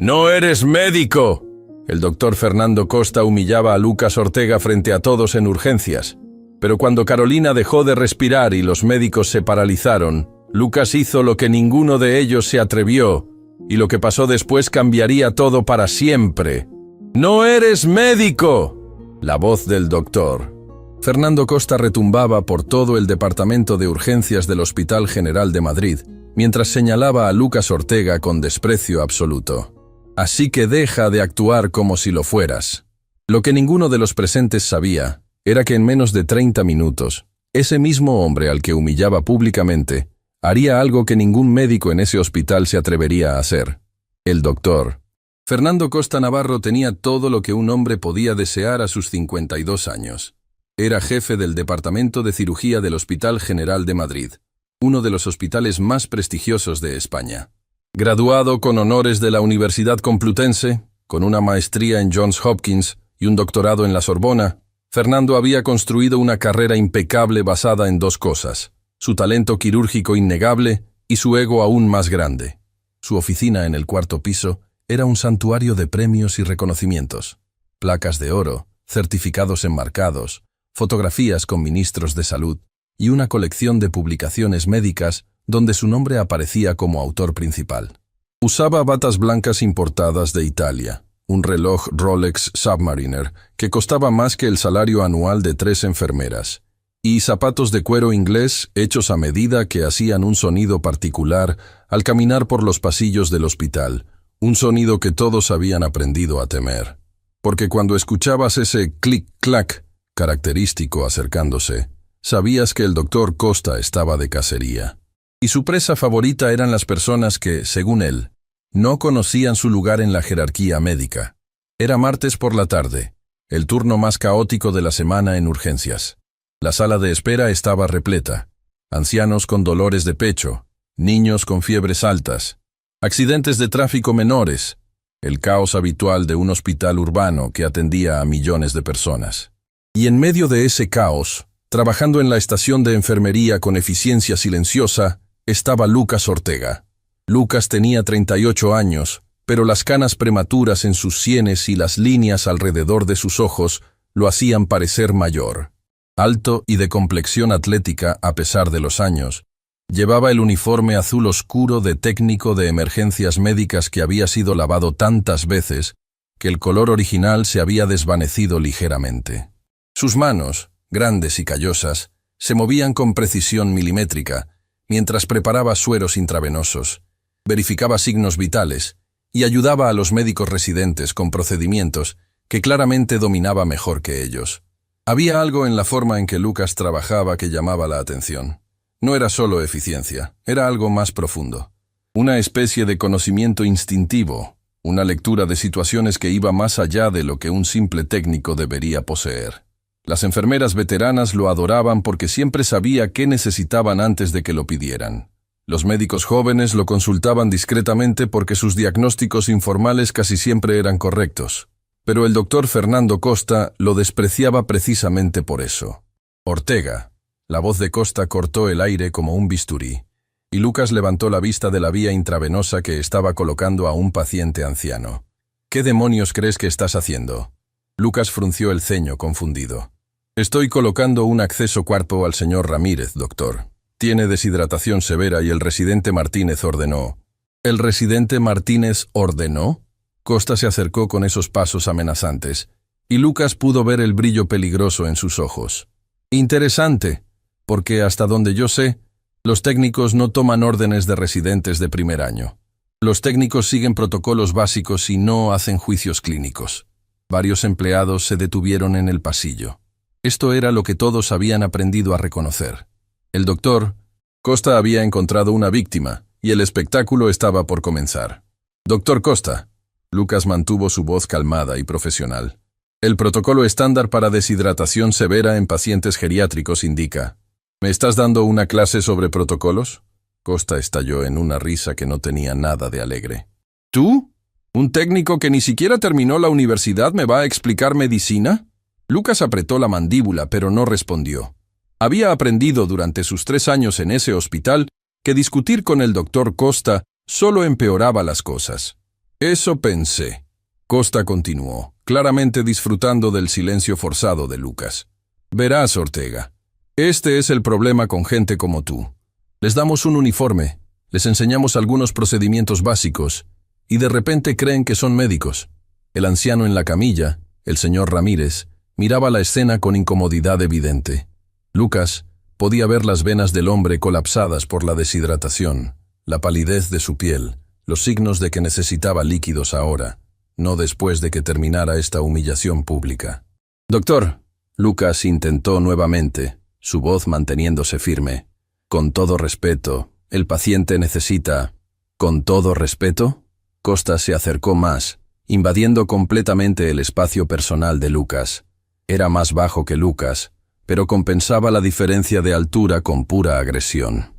¡No eres médico! El doctor Fernando Costa humillaba a Lucas Ortega frente a todos en urgencias. Pero cuando Carolina dejó de respirar y los médicos se paralizaron, Lucas hizo lo que ninguno de ellos se atrevió, y lo que pasó después cambiaría todo para siempre. ¡No eres médico! La voz del doctor. Fernando Costa retumbaba por todo el departamento de urgencias del Hospital General de Madrid, mientras señalaba a Lucas Ortega con desprecio absoluto. Así que deja de actuar como si lo fueras. Lo que ninguno de los presentes sabía era que en menos de 30 minutos, ese mismo hombre al que humillaba públicamente haría algo que ningún médico en ese hospital se atrevería a hacer. El doctor. Fernando Costa Navarro tenía todo lo que un hombre podía desear a sus 52 años. Era jefe del Departamento de Cirugía del Hospital General de Madrid, uno de los hospitales más prestigiosos de España. Graduado con honores de la Universidad Complutense, con una maestría en Johns Hopkins y un doctorado en la Sorbona, Fernando había construido una carrera impecable basada en dos cosas: su talento quirúrgico innegable y su ego aún más grande. Su oficina en el cuarto piso era un santuario de premios y reconocimientos. Placas de oro, certificados enmarcados, fotografías con ministros de salud y una colección de publicaciones médicas donde su nombre aparecía como autor principal. Usaba batas blancas importadas de Italia, un reloj Rolex Submariner que costaba más que el salario anual de 3 enfermeras, y zapatos de cuero inglés hechos a medida que hacían un sonido particular al caminar por los pasillos del hospital, un sonido que todos habían aprendido a temer. Porque cuando escuchabas ese clic-clac característico acercándose, sabías que el doctor Costa estaba de cacería. Y su presa favorita eran las personas que, según él, no conocían su lugar en la jerarquía médica. Era martes por la tarde, el turno más caótico de la semana en urgencias. La sala de espera estaba repleta. Ancianos con dolores de pecho, niños con fiebres altas, accidentes de tráfico menores, el caos habitual de un hospital urbano que atendía a millones de personas. Y en medio de ese caos, trabajando en la estación de enfermería con eficiencia silenciosa, estaba Lucas Ortega. Lucas tenía 38 años, pero las canas prematuras en sus sienes y las líneas alrededor de sus ojos lo hacían parecer mayor. Alto y de complexión atlética a pesar de los años, llevaba el uniforme azul oscuro de técnico de emergencias médicas que había sido lavado tantas veces que el color original se había desvanecido ligeramente. Sus manos, grandes y callosas, se movían con precisión milimétrica, mientras preparaba sueros intravenosos, verificaba signos vitales y ayudaba a los médicos residentes con procedimientos que claramente dominaba mejor que ellos. Había algo en la forma en que Lucas trabajaba que llamaba la atención. No era solo eficiencia, era algo más profundo. Una especie de conocimiento instintivo, una lectura de situaciones que iba más allá de lo que un simple técnico debería poseer. Las enfermeras veteranas lo adoraban porque siempre sabía qué necesitaban antes de que lo pidieran. Los médicos jóvenes lo consultaban discretamente porque sus diagnósticos informales casi siempre eran correctos. Pero el doctor Fernando Costa lo despreciaba precisamente por eso. Ortega. La voz de Costa cortó el aire como un bisturí, y Lucas levantó la vista de la vía intravenosa que estaba colocando a un paciente anciano. ¿Qué demonios crees que estás haciendo? Lucas frunció el ceño, confundido. Estoy colocando un acceso cuerpo al señor Ramírez, doctor. Tiene deshidratación severa y el residente Martínez ordenó. ¿El residente Martínez ordenó? Costa se acercó con esos pasos amenazantes, y Lucas pudo ver el brillo peligroso en sus ojos. Interesante, porque hasta donde yo sé, los técnicos no toman órdenes de residentes de primer año. Los técnicos siguen protocolos básicos y no hacen juicios clínicos. Varios empleados se detuvieron en el pasillo. Esto era lo que todos habían aprendido a reconocer. El doctor Costa había encontrado una víctima, y el espectáculo estaba por comenzar. Doctor Costa. Lucas mantuvo su voz calmada y profesional. El protocolo estándar para deshidratación severa en pacientes geriátricos indica. ¿Me estás dando una clase sobre protocolos? Costa estalló en una risa que no tenía nada de alegre. ¿Tú? ¿Un técnico que ni siquiera terminó la universidad me va a explicar medicina? Lucas apretó la mandíbula, pero no respondió. Había aprendido durante sus 3 años en ese hospital que discutir con el doctor Costa solo empeoraba las cosas. Eso pensé. Costa continuó, claramente disfrutando del silencio forzado de Lucas. Verás, Ortega, este es el problema con gente como tú. Les damos un uniforme, les enseñamos algunos procedimientos básicos, y de repente creen que son médicos. El anciano en la camilla, el señor Ramírez, miraba la escena con incomodidad evidente. Lucas podía ver las venas del hombre colapsadas por la deshidratación, la palidez de su piel, los signos de que necesitaba líquidos ahora, no después de que terminara esta humillación pública. «Doctor», Lucas intentó nuevamente, su voz manteniéndose firme. «Con todo respeto, el paciente necesita...» «¿Con todo respeto?» Costa se acercó más, invadiendo completamente el espacio personal de Lucas. Era más bajo que Lucas, pero compensaba la diferencia de altura con pura agresión.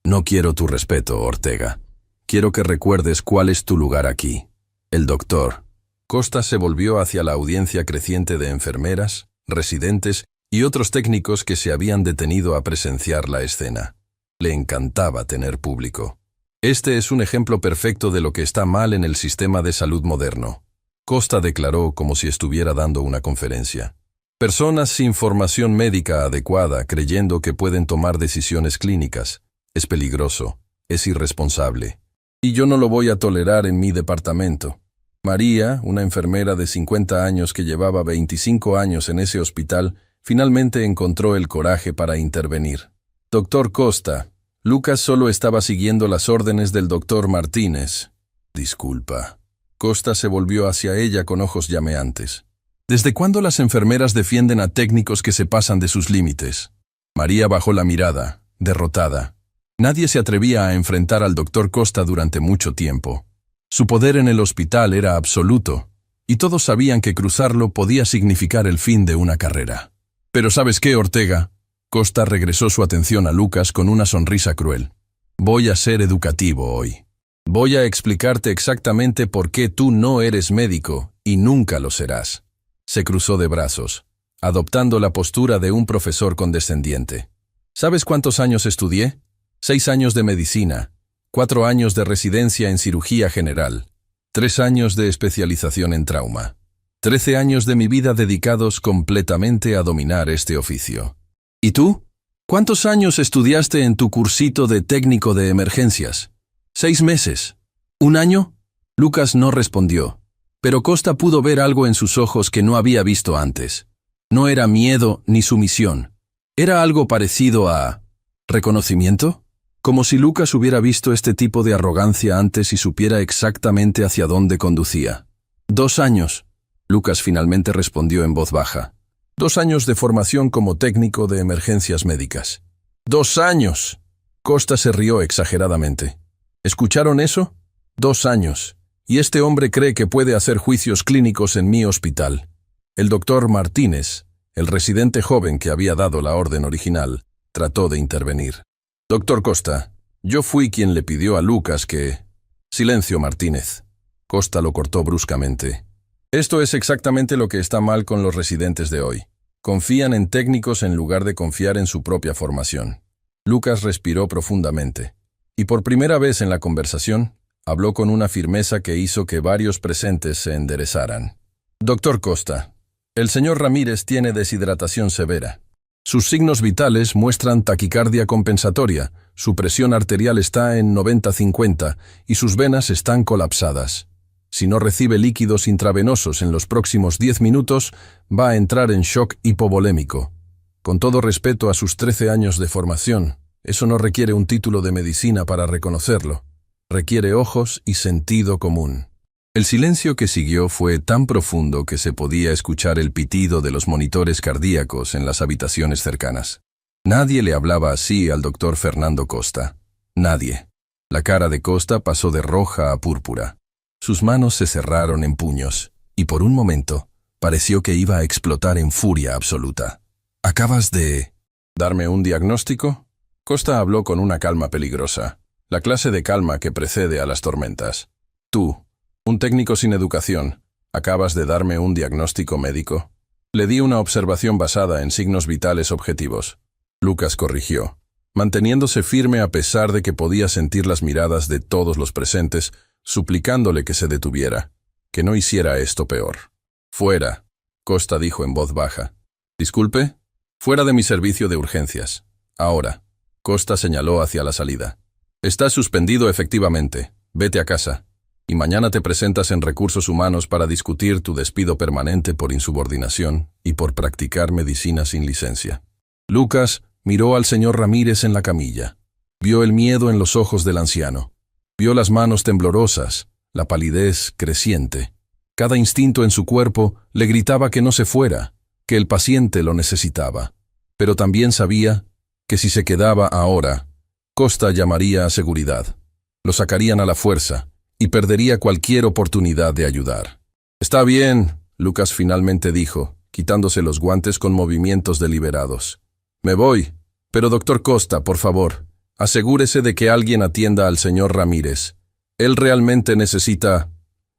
«Noquiero tu respeto, Ortega. Quiero que recuerdes cuál es tu lugar aquí. El doctor». Costa se volvió hacia la audiencia creciente de enfermeras, residentes y otros técnicos que se habían detenido a presenciar la escena. Le encantaba tener público. Este es un ejemplo perfecto de lo que está mal en el sistema de salud moderno. Costa declaró como si estuviera dando una conferencia. Personas sin formación médica adecuada creyendo que pueden tomar decisiones clínicas. Es peligroso, es irresponsable. Y yo no lo voy a tolerar en mi departamento. María, una enfermera de 50 años que llevaba 25 años en ese hospital, finalmente encontró el coraje para intervenir. «Doctor Costa, Lucas solo estaba siguiendo las órdenes del doctor Martínez». «Disculpa». Costa se volvió hacia ella con ojos llameantes. «¿Desde cuándo las enfermeras defienden a técnicos que se pasan de sus límites?» María bajó la mirada, derrotada. Nadie se atrevía a enfrentar al doctor Costa durante mucho tiempo. Su poder en el hospital era absoluto, y todos sabían que cruzarlo podía significar el fin de una carrera. «Pero ¿sabes qué, Ortega?» Costa regresó su atención a Lucas con una sonrisa cruel. «Voy a ser educativo hoy. Voy a explicarte exactamente por qué tú no eres médico y nunca lo serás». Se cruzó de brazos, adoptando la postura de un profesor condescendiente. «¿Sabes cuántos años estudié? 6 años de medicina, 4 años de residencia en cirugía general, 3 años de especialización en trauma, 13 años de mi vida dedicados completamente a dominar este oficio. ¿Y tú? ¿Cuántos años estudiaste en tu cursito de técnico de emergencias? 6 meses. ¿1 año?» Lucas no respondió, pero Costa pudo ver algo en sus ojos que no había visto antes. No era miedo ni sumisión. Era algo parecido a... ¿reconocimiento? Como si Lucas hubiera visto este tipo de arrogancia antes y supiera exactamente hacia dónde conducía. 2 años. Lucas finalmente respondió en voz baja. 2 años de formación como técnico de emergencias médicas. 2 años. Costa se rió exageradamente. ¿Escucharon eso? 2 años. Y este hombre cree que puede hacer juicios clínicos en mi hospital. El doctor Martínez, el residente joven que había dado la orden original, trató de intervenir. «Doctor Costa, yo fui quien le pidió a Lucas que...» «Silencio, Martínez». Costa lo cortó bruscamente. «Esto es exactamente lo que está mal con los residentes de hoy. Confían en técnicos en lugar de confiar en su propia formación». Lucas respiró profundamente. Y por primera vez en la conversación, habló con una firmeza que hizo que varios presentes se enderezaran. «Doctor Costa, el señor Ramírez tiene deshidratación severa. Sus signos vitales muestran taquicardia compensatoria, su presión arterial está en 90-50 y sus venas están colapsadas. Si no recibe líquidos intravenosos en los próximos 10 minutos, va a entrar en shock hipovolémico. Con todo respeto a sus 13 años de formación, eso no requiere un título de medicina para reconocerlo. Requiere ojos y sentido común». El silencio que siguió fue tan profundo que se podía escuchar el pitido de los monitores cardíacos en las habitaciones cercanas. Nadie le hablaba así al doctor Fernando Costa. Nadie. La cara de Costa pasó de roja a púrpura. Sus manos se cerraron en puños, y por un momento pareció que iba a explotar en furia absoluta. «¿Acabas de... darme un diagnóstico?» Costa habló con una calma peligrosa, la clase de calma que precede a las tormentas. «Tú, un técnico sin educación, ¿acabas de darme un diagnóstico médico?» Le di una observación basada en signos vitales objetivos. Lucas corrigió. Manteniéndose firme a pesar de que podía sentir las miradas de todos los presentes, suplicándole que se detuviera, que no hiciera esto peor. «Fuera», Costa dijo en voz baja. «Disculpe, fuera de mi servicio de urgencias. Ahora». Costa señaló hacia la salida. «Estás suspendido efectivamente. Vete a casa. Y mañana te presentas en Recursos Humanos para discutir tu despido permanente por insubordinación y por practicar medicina sin licencia». Lucas miró al señor Ramírez en la camilla. Vio el miedo en los ojos del anciano. Vio las manos temblorosas, la palidez creciente. Cada instinto en su cuerpo le gritaba que no se fuera, que el paciente lo necesitaba. Pero también sabía que si se quedaba ahora, Costa llamaría a seguridad. Lo sacarían a la fuerza y perdería cualquier oportunidad de ayudar. «Está bien», Lucas finalmente dijo, quitándose los guantes con movimientos deliberados. «Me voy, pero doctor Costa, por favor, asegúrese de que alguien atienda al señor Ramírez. Él realmente necesita...»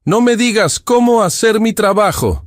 «¡No me digas cómo hacer mi trabajo!»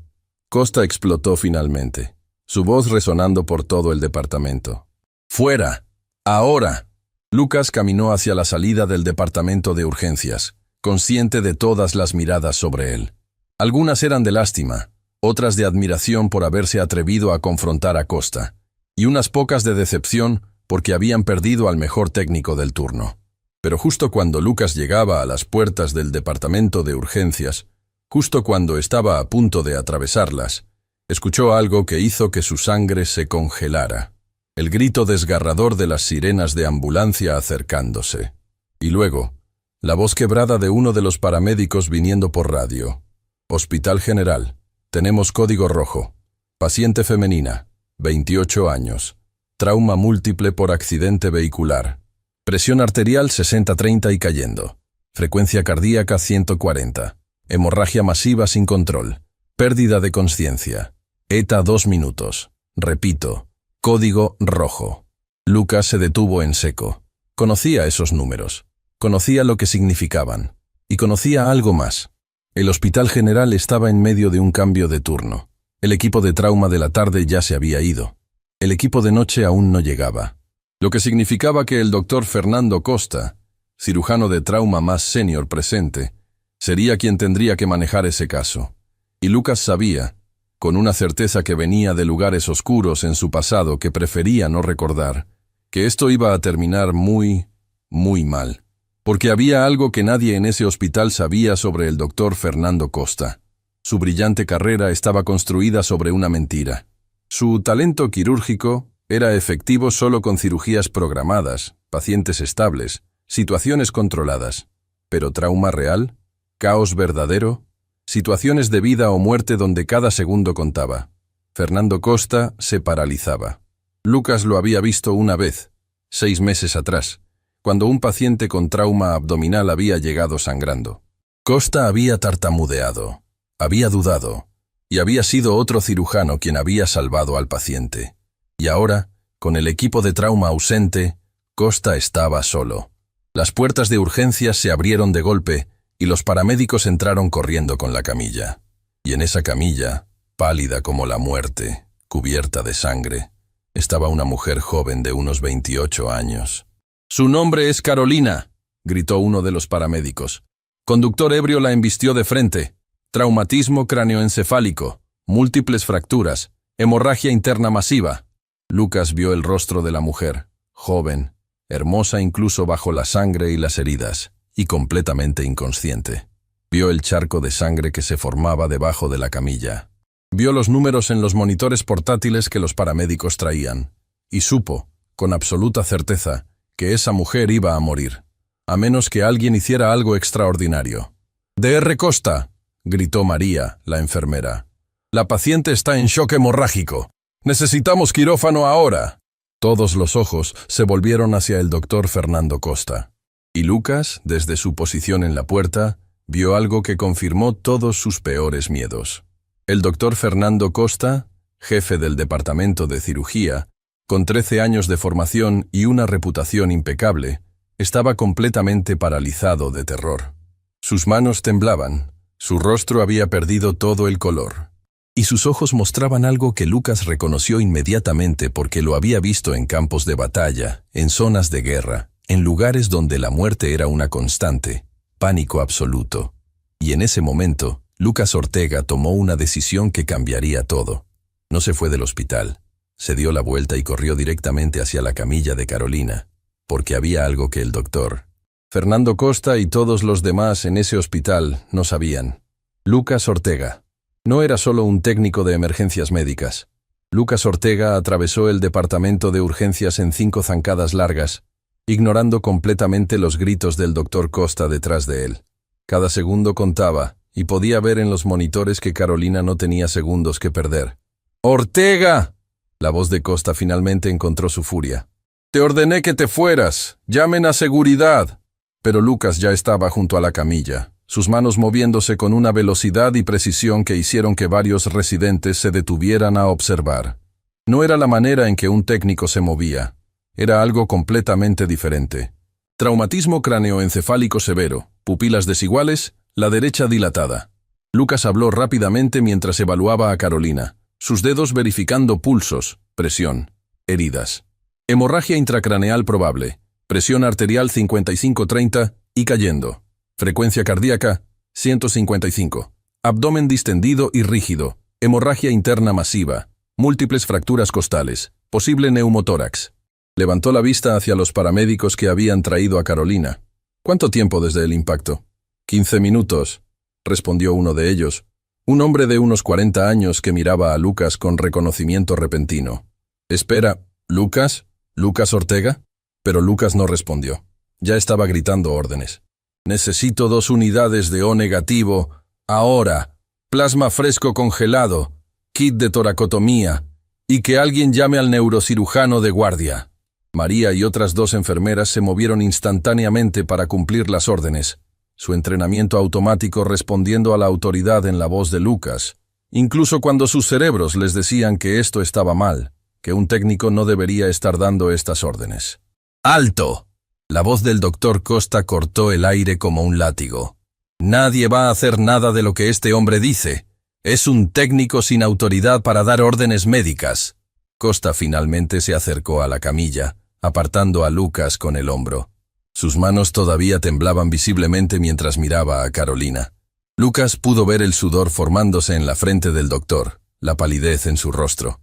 Costa explotó finalmente, su voz resonando por todo el departamento. «¡Fuera! ¡Ahora!» Lucas caminó hacia la salida del departamento de urgencias, consciente de todas las miradas sobre él. Algunas eran de lástima, otras de admiración por haberse atrevido a confrontar a Costa, y unas pocas de decepción porque habían perdido al mejor técnico del turno. Pero justo cuando Lucas llegaba a las puertas del departamento de urgencias, justo cuando estaba a punto de atravesarlas, escuchó algo que hizo que su sangre se congelara. El grito desgarrador de las sirenas de ambulancia acercándose. Y luego, la voz quebrada de uno de los paramédicos viniendo por radio. «Hospital General. Tenemos código rojo. Paciente femenina. 28 años. Trauma múltiple por accidente vehicular. Presión arterial 60-30 y cayendo. Frecuencia cardíaca 140. Hemorragia masiva sin control. Pérdida de conciencia. ETA 2 minutos. Repito, código rojo». Lucas se detuvo en seco. Conocía esos números. Conocía lo que significaban. Y conocía algo más. El Hospital General estaba en medio de un cambio de turno. El equipo de trauma de la tarde ya se había ido. El equipo de noche aún no llegaba. Lo que significaba que el doctor Fernando Costa, cirujano de trauma más senior presente, sería quien tendría que manejar ese caso. Y Lucas sabía, con una certeza que venía de lugares oscuros en su pasado que prefería no recordar, que esto iba a terminar muy, muy mal. Porque había algo que nadie en ese hospital sabía sobre el doctor Fernando Costa. Su brillante carrera estaba construida sobre una mentira. Su talento quirúrgico era efectivo solo con cirugías programadas, pacientes estables, situaciones controladas. Pero trauma real, caos verdadero, situaciones de vida o muerte donde cada segundo contaba. Fernando Costa se paralizaba. Lucas lo había visto una vez, 6 meses atrás, cuando un paciente con trauma abdominal había llegado sangrando. Costa había tartamudeado, había dudado, y había sido otro cirujano quien había salvado al paciente. Y ahora, con el equipo de trauma ausente, Costa estaba solo. Las puertas de urgencias se abrieron de golpe y los paramédicos entraron corriendo con la camilla. Y en esa camilla, pálida como la muerte, cubierta de sangre, estaba una mujer joven de unos 28 años. «Su nombre es Carolina», gritó uno de los paramédicos. «Conductor ebrio la embistió de frente. Traumatismo cráneoencefálico, múltiples fracturas, hemorragia interna masiva». Lucas vio el rostro de la mujer, joven, hermosa incluso bajo la sangre y las heridas, y completamente inconsciente. Vio el charco de sangre que se formaba debajo de la camilla. Vio los números en los monitores portátiles que los paramédicos traían, y supo, con absoluta certeza, que esa mujer iba a morir, a menos que alguien hiciera algo extraordinario. «Dr. Costa», gritó María, la enfermera. «La paciente está en shock hemorrágico. Necesitamos quirófano ahora». Todos los ojos se volvieron hacia el doctor Fernando Costa. Y Lucas, desde su posición en la puerta, vio algo que confirmó todos sus peores miedos. El doctor Fernando Costa, jefe del departamento de cirugía, con 13 años de formación y una reputación impecable, estaba completamente paralizado de terror. Sus manos temblaban, su rostro había perdido todo el color, y sus ojos mostraban algo que Lucas reconoció inmediatamente porque lo había visto en campos de batalla, en zonas de guerra, en lugares donde la muerte era una constante, pánico absoluto. Y en ese momento, Lucas Ortega tomó una decisión que cambiaría todo. No se fue del hospital. Se dio la vuelta y corrió directamente hacia la camilla de Carolina, porque había algo que el doctor Fernando Costa y todos los demás en ese hospital no sabían. Lucas Ortega no era solo un técnico de emergencias médicas. Lucas Ortega atravesó el departamento de urgencias en 5 zancadas largas, ignorando completamente los gritos del doctor Costa detrás de él. Cada segundo contaba, y podía ver en los monitores que Carolina no tenía segundos que perder. ¡Ortega! La voz de Costa finalmente encontró su furia. «Te ordené que te fueras. Llamen a seguridad». Pero Lucas ya estaba junto a la camilla, sus manos moviéndose con una velocidad y precisión que hicieron que varios residentes se detuvieran a observar. No era la manera en que un técnico se movía. Era algo completamente diferente. Traumatismo cráneoencefálico severo, pupilas desiguales, la derecha dilatada. Lucas habló rápidamente mientras evaluaba a Carolina, sus dedos verificando pulsos, presión, heridas. Hemorragia intracraneal probable, presión arterial 55-30 y cayendo. Frecuencia cardíaca 155. Abdomen distendido y rígido, hemorragia interna masiva, múltiples fracturas costales, posible neumotórax. Levantó la vista hacia los paramédicos que habían traído a Carolina. ¿Cuánto tiempo desde el impacto? 15 minutos, respondió uno de ellos, un hombre de unos 40 años que miraba a Lucas con reconocimiento repentino. Espera, ¿Lucas? ¿Lucas Ortega? Pero Lucas no respondió. Ya estaba gritando órdenes. Necesito 2 unidades de O negativo, ahora, plasma fresco congelado, kit de toracotomía, y que alguien llame al neurocirujano de guardia. María y otras 2 enfermeras se movieron instantáneamente para cumplir las órdenes, su entrenamiento automático respondiendo a la autoridad en la voz de Lucas, incluso cuando sus cerebros les decían que esto estaba mal, que un técnico no debería estar dando estas órdenes. ¡Alto! La voz del doctor Costa cortó el aire como un látigo. Nadie va a hacer nada de lo que este hombre dice. Es un técnico sin autoridad para dar órdenes médicas. Costa finalmente se acercó a la camilla, apartando a Lucas con el hombro. Sus manos todavía temblaban visiblemente mientras miraba a Carolina. Lucas pudo ver el sudor formándose en la frente del doctor, la palidez en su rostro.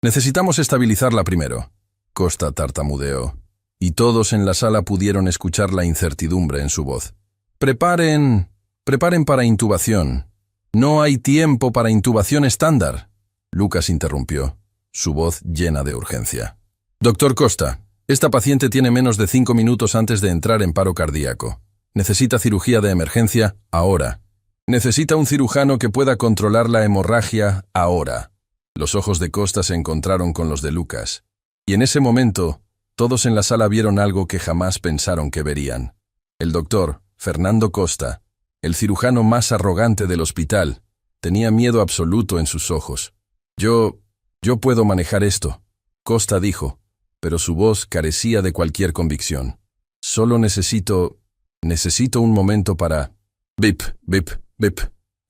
Necesitamos estabilizarla primero. Costa tartamudeó, y todos en la sala pudieron escuchar la incertidumbre en su voz. Preparen para intubación. No hay tiempo para intubación estándar. Lucas interrumpió, su voz llena de urgencia. Doctor Costa, esta paciente tiene menos de 5 minutos antes de entrar en paro cardíaco. Necesita cirugía de emergencia ahora. Necesita un cirujano que pueda controlar la hemorragia ahora. Los ojos de Costa se encontraron con los de Lucas. Y en ese momento, todos en la sala vieron algo que jamás pensaron que verían. El doctor, Fernando Costa, el cirujano más arrogante del hospital, tenía miedo absoluto en sus ojos. Yo puedo manejar esto, Costa dijo, pero su voz carecía de cualquier convicción. Solo necesito un momento para... Bip, bip, bip.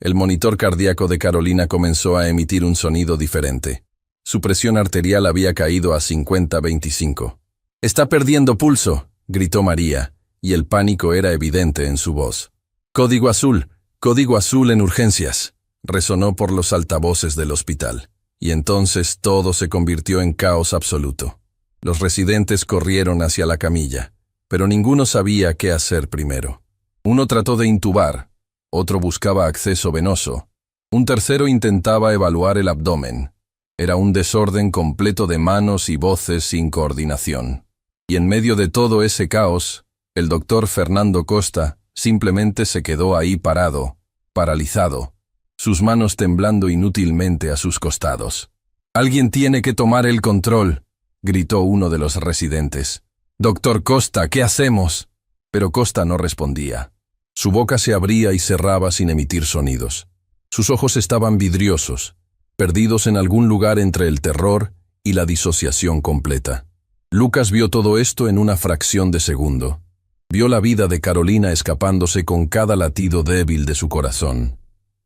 El monitor cardíaco de Carolina comenzó a emitir un sonido diferente. Su presión arterial había caído a 50-25. «Está perdiendo pulso», gritó María, y el pánico era evidente en su voz. Código azul en urgencias», resonó por los altavoces del hospital. Y entonces todo se convirtió en caos absoluto. Los residentes corrieron hacia la camilla, pero ninguno sabía qué hacer primero. Uno trató de intubar, otro buscaba acceso venoso, un tercero intentaba evaluar el abdomen. Era un desorden completo de manos y voces sin coordinación. Y en medio de todo ese caos, el doctor Fernando Costa simplemente se quedó ahí parado, paralizado, sus manos temblando inútilmente a sus costados. «Alguien tiene que tomar el control», gritó uno de los residentes. «Doctor Costa, ¿qué hacemos?» Pero Costa no respondía. Su boca se abría y cerraba sin emitir sonidos. Sus ojos estaban vidriosos, perdidos en algún lugar entre el terror y la disociación completa. Lucas vio todo esto en una fracción de segundo. Vio la vida de Carolina escapándose con cada latido débil de su corazón.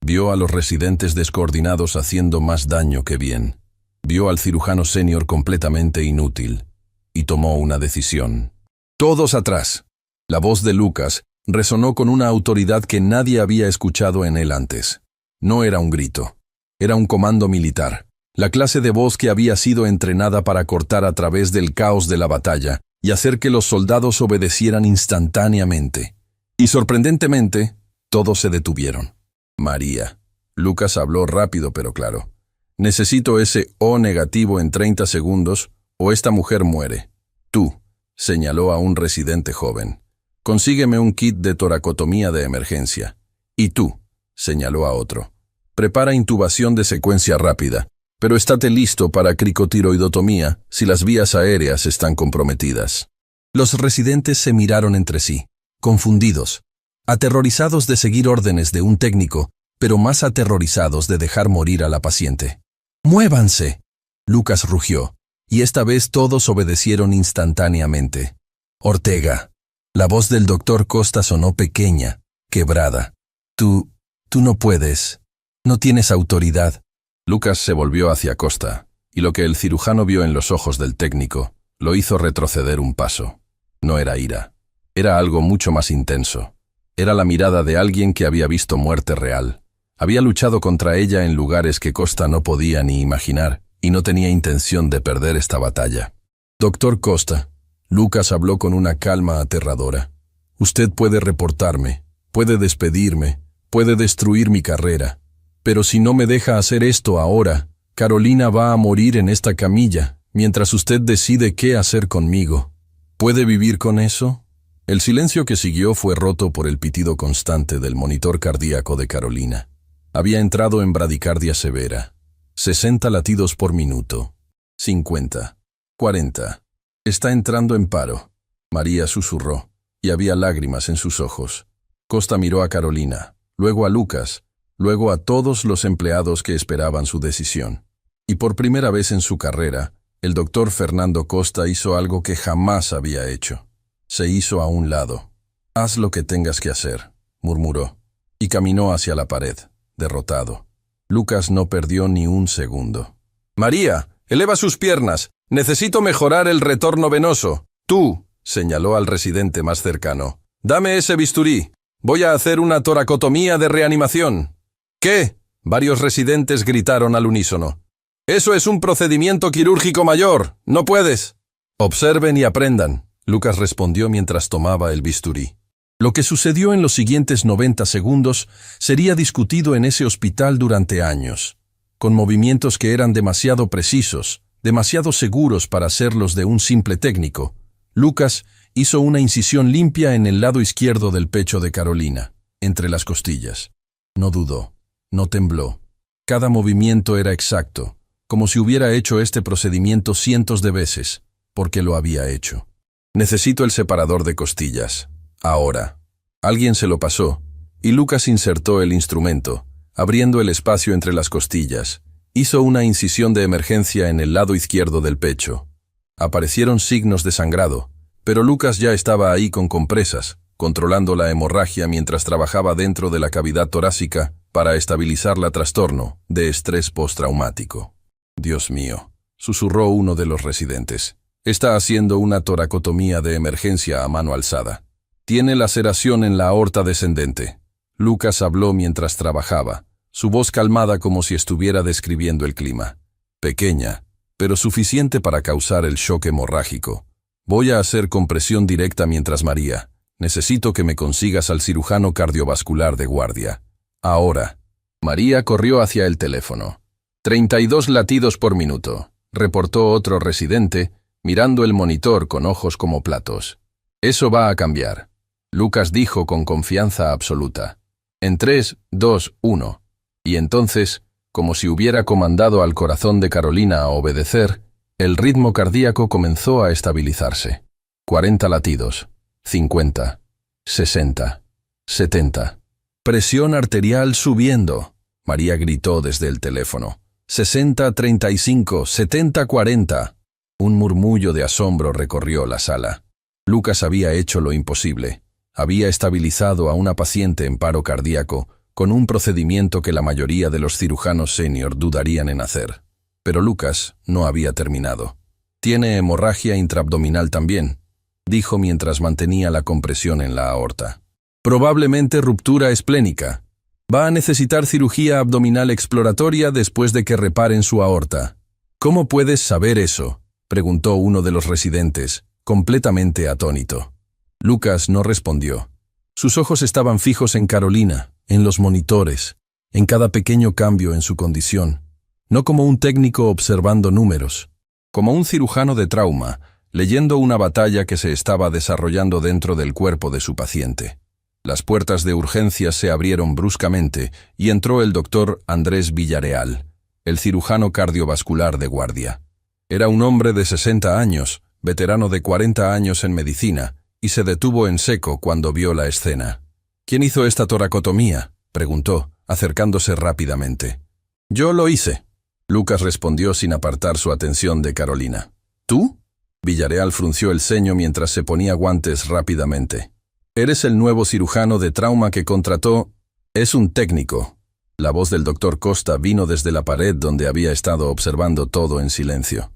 Vio a los residentes descoordinados haciendo más daño que bien. Vio al cirujano senior completamente inútil. Y tomó una decisión. «Todos atrás». La voz de Lucas resonó con una autoridad que nadie había escuchado en él antes. No era un grito. Era un comando militar. La clase de voz que había sido entrenada para cortar a través del caos de la batalla y hacer que los soldados obedecieran instantáneamente. Y sorprendentemente, todos se detuvieron. María. Lucas habló rápido pero claro. Necesito ese O negativo en 30 segundos o esta mujer muere. Tú, señaló a un residente joven. Consígueme un kit de toracotomía de emergencia. Y tú, señaló a otro. Prepara intubación de secuencia rápida, pero estate listo para cricotiroidotomía si las vías aéreas están comprometidas. Los residentes se miraron entre sí, confundidos, aterrorizados de seguir órdenes de un técnico, pero más aterrorizados de dejar morir a la paciente. ¡Muévanse!, Lucas rugió, y esta vez todos obedecieron instantáneamente. Ortega. La voz del doctor Costa sonó pequeña, quebrada. Tú no puedes. No tienes autoridad. Lucas se volvió hacia Costa, y lo que el cirujano vio en los ojos del técnico lo hizo retroceder un paso. No era ira. Era algo mucho más intenso. Era la mirada de alguien que había visto muerte real. Había luchado contra ella en lugares que Costa no podía ni imaginar, y no tenía intención de perder esta batalla. Doctor Costa, Lucas habló con una calma aterradora. Usted puede reportarme, puede despedirme, puede destruir mi carrera. Pero si no me deja hacer esto ahora, Carolina va a morir en esta camilla, mientras usted decide qué hacer conmigo. ¿Puede vivir con eso? El silencio que siguió fue roto por el pitido constante del monitor cardíaco de Carolina. Había entrado en bradicardia severa. 60 latidos por minuto. 50. 40. Está entrando en paro. María susurró, y había lágrimas en sus ojos. Costa miró a Carolina, luego a Lucas, luego a todos los empleados que esperaban su decisión. Y por primera vez en su carrera, el doctor Fernando Costa hizo algo que jamás había hecho. Se hizo a un lado. «Haz lo que tengas que hacer», murmuró, y caminó hacia la pared, derrotado. Lucas no perdió ni un segundo. «María, eleva sus piernas. Necesito mejorar el retorno venoso. Tú», señaló al residente más cercano. «Dame ese bisturí. Voy a hacer una toracotomía de reanimación». «¿Qué?», varios residentes gritaron al unísono. «Eso es un procedimiento quirúrgico mayor. No puedes». «Observen y aprendan», Lucas respondió mientras tomaba el bisturí. Lo que sucedió en los siguientes 90 segundos sería discutido en ese hospital durante años, con movimientos que eran demasiado precisos, demasiado seguros para hacerlos de un simple técnico. Lucas hizo una incisión limpia en el lado izquierdo del pecho de Carolina, entre las costillas. No dudó, no tembló. Cada movimiento era exacto, como si hubiera hecho este procedimiento cientos de veces, porque lo había hecho. «Necesito el separador de costillas. Ahora». Alguien se lo pasó, y Lucas insertó el instrumento, abriendo el espacio entre las costillas. Hizo una incisión de emergencia en el lado izquierdo del pecho. Aparecieron signos de sangrado, pero Lucas ya estaba ahí con compresas, controlando la hemorragia mientras trabajaba dentro de la cavidad torácica para estabilizar la trastorno de estrés postraumático. «Dios mío», susurró uno de los residentes. «Está haciendo una toracotomía de emergencia a mano alzada. Tiene laceración en la aorta descendente». Lucas habló mientras trabajaba, su voz calmada como si estuviera describiendo el clima. «Pequeña, pero suficiente para causar el shock hemorrágico. Voy a hacer compresión directa mientras María. Necesito que me consigas al cirujano cardiovascular de guardia. Ahora». María corrió hacia el teléfono. 32 latidos por minuto, reportó otro residente, mirando el monitor con ojos como platos. «Eso va a cambiar», Lucas dijo con confianza absoluta. «En 3, 2, 1. Y entonces, como si hubiera comandado al corazón de Carolina a obedecer, el ritmo cardíaco comenzó a estabilizarse. 40 latidos, 50, 60, 70. «Presión arterial subiendo», María gritó desde el teléfono. 60, 35, 70, 40. Un murmullo de asombro recorrió la sala. Lucas había hecho lo imposible. Había estabilizado a una paciente en paro cardíaco con un procedimiento que la mayoría de los cirujanos senior dudarían en hacer. Pero Lucas no había terminado. «Tiene hemorragia intraabdominal también». dijo mientras mantenía la compresión en la aorta. Probablemente ruptura esplénica. Va a necesitar cirugía abdominal exploratoria después de que reparen su aorta. ¿Cómo puedes saber eso?, preguntó uno de los residentes, completamente atónito. Lucas no respondió. Sus ojos estaban fijos en Carolina, en los monitores, en cada pequeño cambio en su condición, no como un técnico observando números, como un cirujano de trauma, leyendo una batalla que se estaba desarrollando dentro del cuerpo de su paciente. Las puertas de urgencias se abrieron bruscamente y entró el doctor Andrés Villareal, el cirujano cardiovascular de guardia. Era un hombre de 60 años, veterano de 40 años en medicina, y se detuvo en seco cuando vio la escena. «¿Quién hizo esta toracotomía?», preguntó, acercándose rápidamente. «Yo lo hice», Lucas respondió sin apartar su atención de Carolina. «¿Tú?». Villareal frunció el ceño mientras se ponía guantes rápidamente. «¿Eres el nuevo cirujano de trauma que contrató?» «Es un técnico». La voz del doctor Costa vino desde la pared donde había estado observando todo en silencio.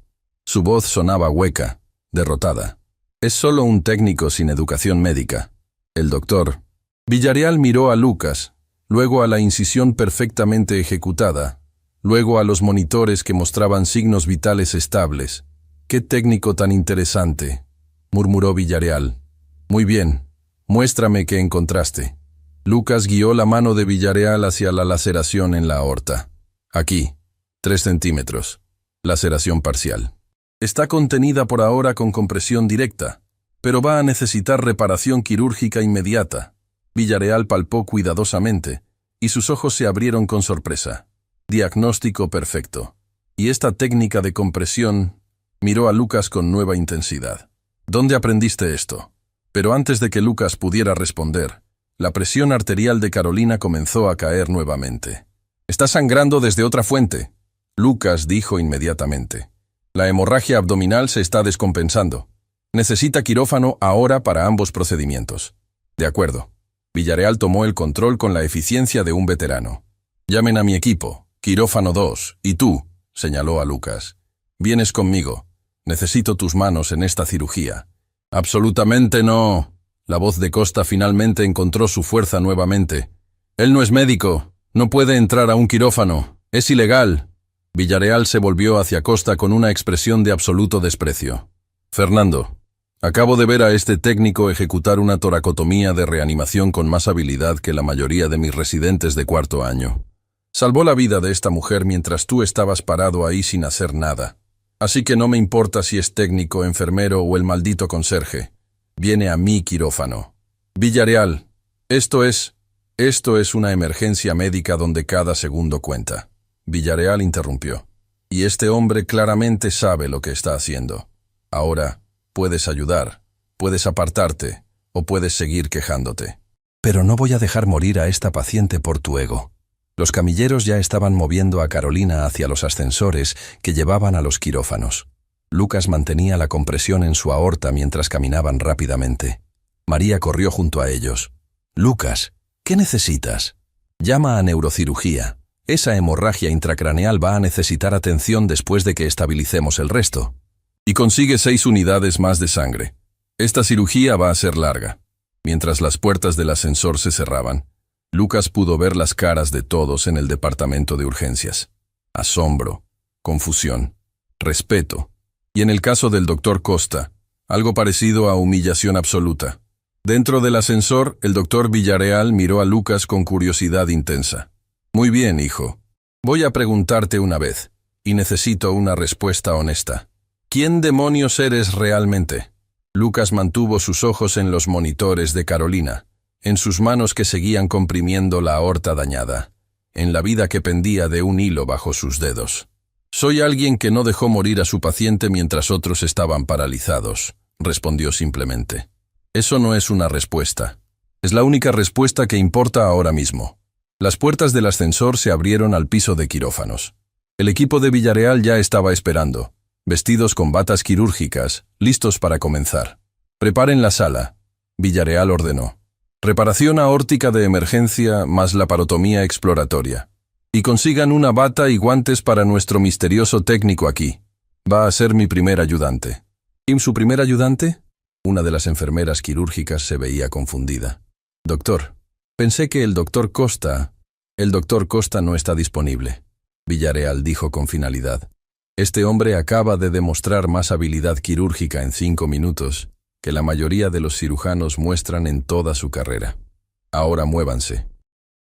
Su voz sonaba hueca, derrotada. «Es solo un técnico sin educación médica». El doctor. Villareal miró a Lucas, luego a la incisión perfectamente ejecutada, luego a los monitores que mostraban signos vitales estables. «Qué técnico tan interesante», murmuró Villareal. «Muy bien, muéstrame qué encontraste». Lucas guió la mano de Villareal hacia la laceración en la aorta. «Aquí, 3 centímetros. Laceración parcial. Está contenida por ahora con compresión directa, pero va a necesitar reparación quirúrgica inmediata». Villareal palpó cuidadosamente, y sus ojos se abrieron con sorpresa. «Diagnóstico perfecto. Y esta técnica de compresión…» Miró a Lucas con nueva intensidad. «¿Dónde aprendiste esto?». Pero antes de que Lucas pudiera responder, la presión arterial de Carolina comenzó a caer nuevamente. «Está sangrando desde otra fuente», Lucas dijo inmediatamente. «La hemorragia abdominal se está descompensando. Necesita quirófano ahora para ambos procedimientos». «De acuerdo». Villareal tomó el control con la eficiencia de un veterano. «Llamen a mi equipo, quirófano 2, y tú», señaló a Lucas. «Vienes conmigo. Necesito tus manos en esta cirugía». «Absolutamente no». La voz de Costa finalmente encontró su fuerza nuevamente. «Él no es médico. No puede entrar a un quirófano. Es ilegal». Villareal se volvió hacia Costa con una expresión de absoluto desprecio. «Fernando, acabo de ver a este técnico ejecutar una toracotomía de reanimación con más habilidad que la mayoría de mis residentes de 4º año. Salvó la vida de esta mujer mientras tú estabas parado ahí sin hacer nada. Así que no me importa si es técnico, enfermero o el maldito conserje. Viene a mi quirófano». «Villareal, esto es una emergencia médica donde cada segundo cuenta». Villareal interrumpió. «Y este hombre claramente sabe lo que está haciendo. Ahora, puedes ayudar, puedes apartarte, o puedes seguir quejándote». «Pero no voy a dejar morir a esta paciente por tu ego». Los camilleros ya estaban moviendo a Carolina hacia los ascensores que llevaban a los quirófanos. Lucas mantenía la compresión en su aorta mientras caminaban rápidamente. María corrió junto a ellos. «Lucas, ¿qué necesitas?». «Llama a neurocirugía. Esa hemorragia intracraneal va a necesitar atención después de que estabilicemos el resto. Y consigue 6 unidades más de sangre. Esta cirugía va a ser larga». Mientras las puertas del ascensor se cerraban, Lucas pudo ver las caras de todos en el departamento de urgencias. Asombro, confusión, respeto. Y en el caso del doctor Costa, algo parecido a humillación absoluta. Dentro del ascensor, el doctor Villareal miró a Lucas con curiosidad intensa. «Muy bien, hijo. Voy a preguntarte una vez, y necesito una respuesta honesta. ¿Quién demonios eres realmente?». Lucas mantuvo sus ojos en los monitores de Carolina, en sus manos que seguían comprimiendo la aorta dañada, en la vida que pendía de un hilo bajo sus dedos. «Soy alguien que no dejó morir a su paciente mientras otros estaban paralizados», respondió simplemente. «Eso no es una respuesta. Es la única respuesta que importa ahora mismo». Las puertas del ascensor se abrieron al piso de quirófanos. El equipo de Villareal ya estaba esperando, vestidos con batas quirúrgicas, listos para comenzar. «Preparen la sala», Villareal ordenó. «Reparación aórtica de emergencia más laparotomía exploratoria. Y consigan una bata y guantes para nuestro misterioso técnico aquí. Va a ser mi primer ayudante». «¿Y su primer ayudante?». Una de las enfermeras quirúrgicas se veía confundida. «Doctor, pensé que el doctor Costa...» «El doctor Costa no está disponible», Villarreal dijo con finalidad. «Este hombre acaba de demostrar más habilidad quirúrgica en 5 minutos que la mayoría de los cirujanos muestran en toda su carrera. Ahora muévanse».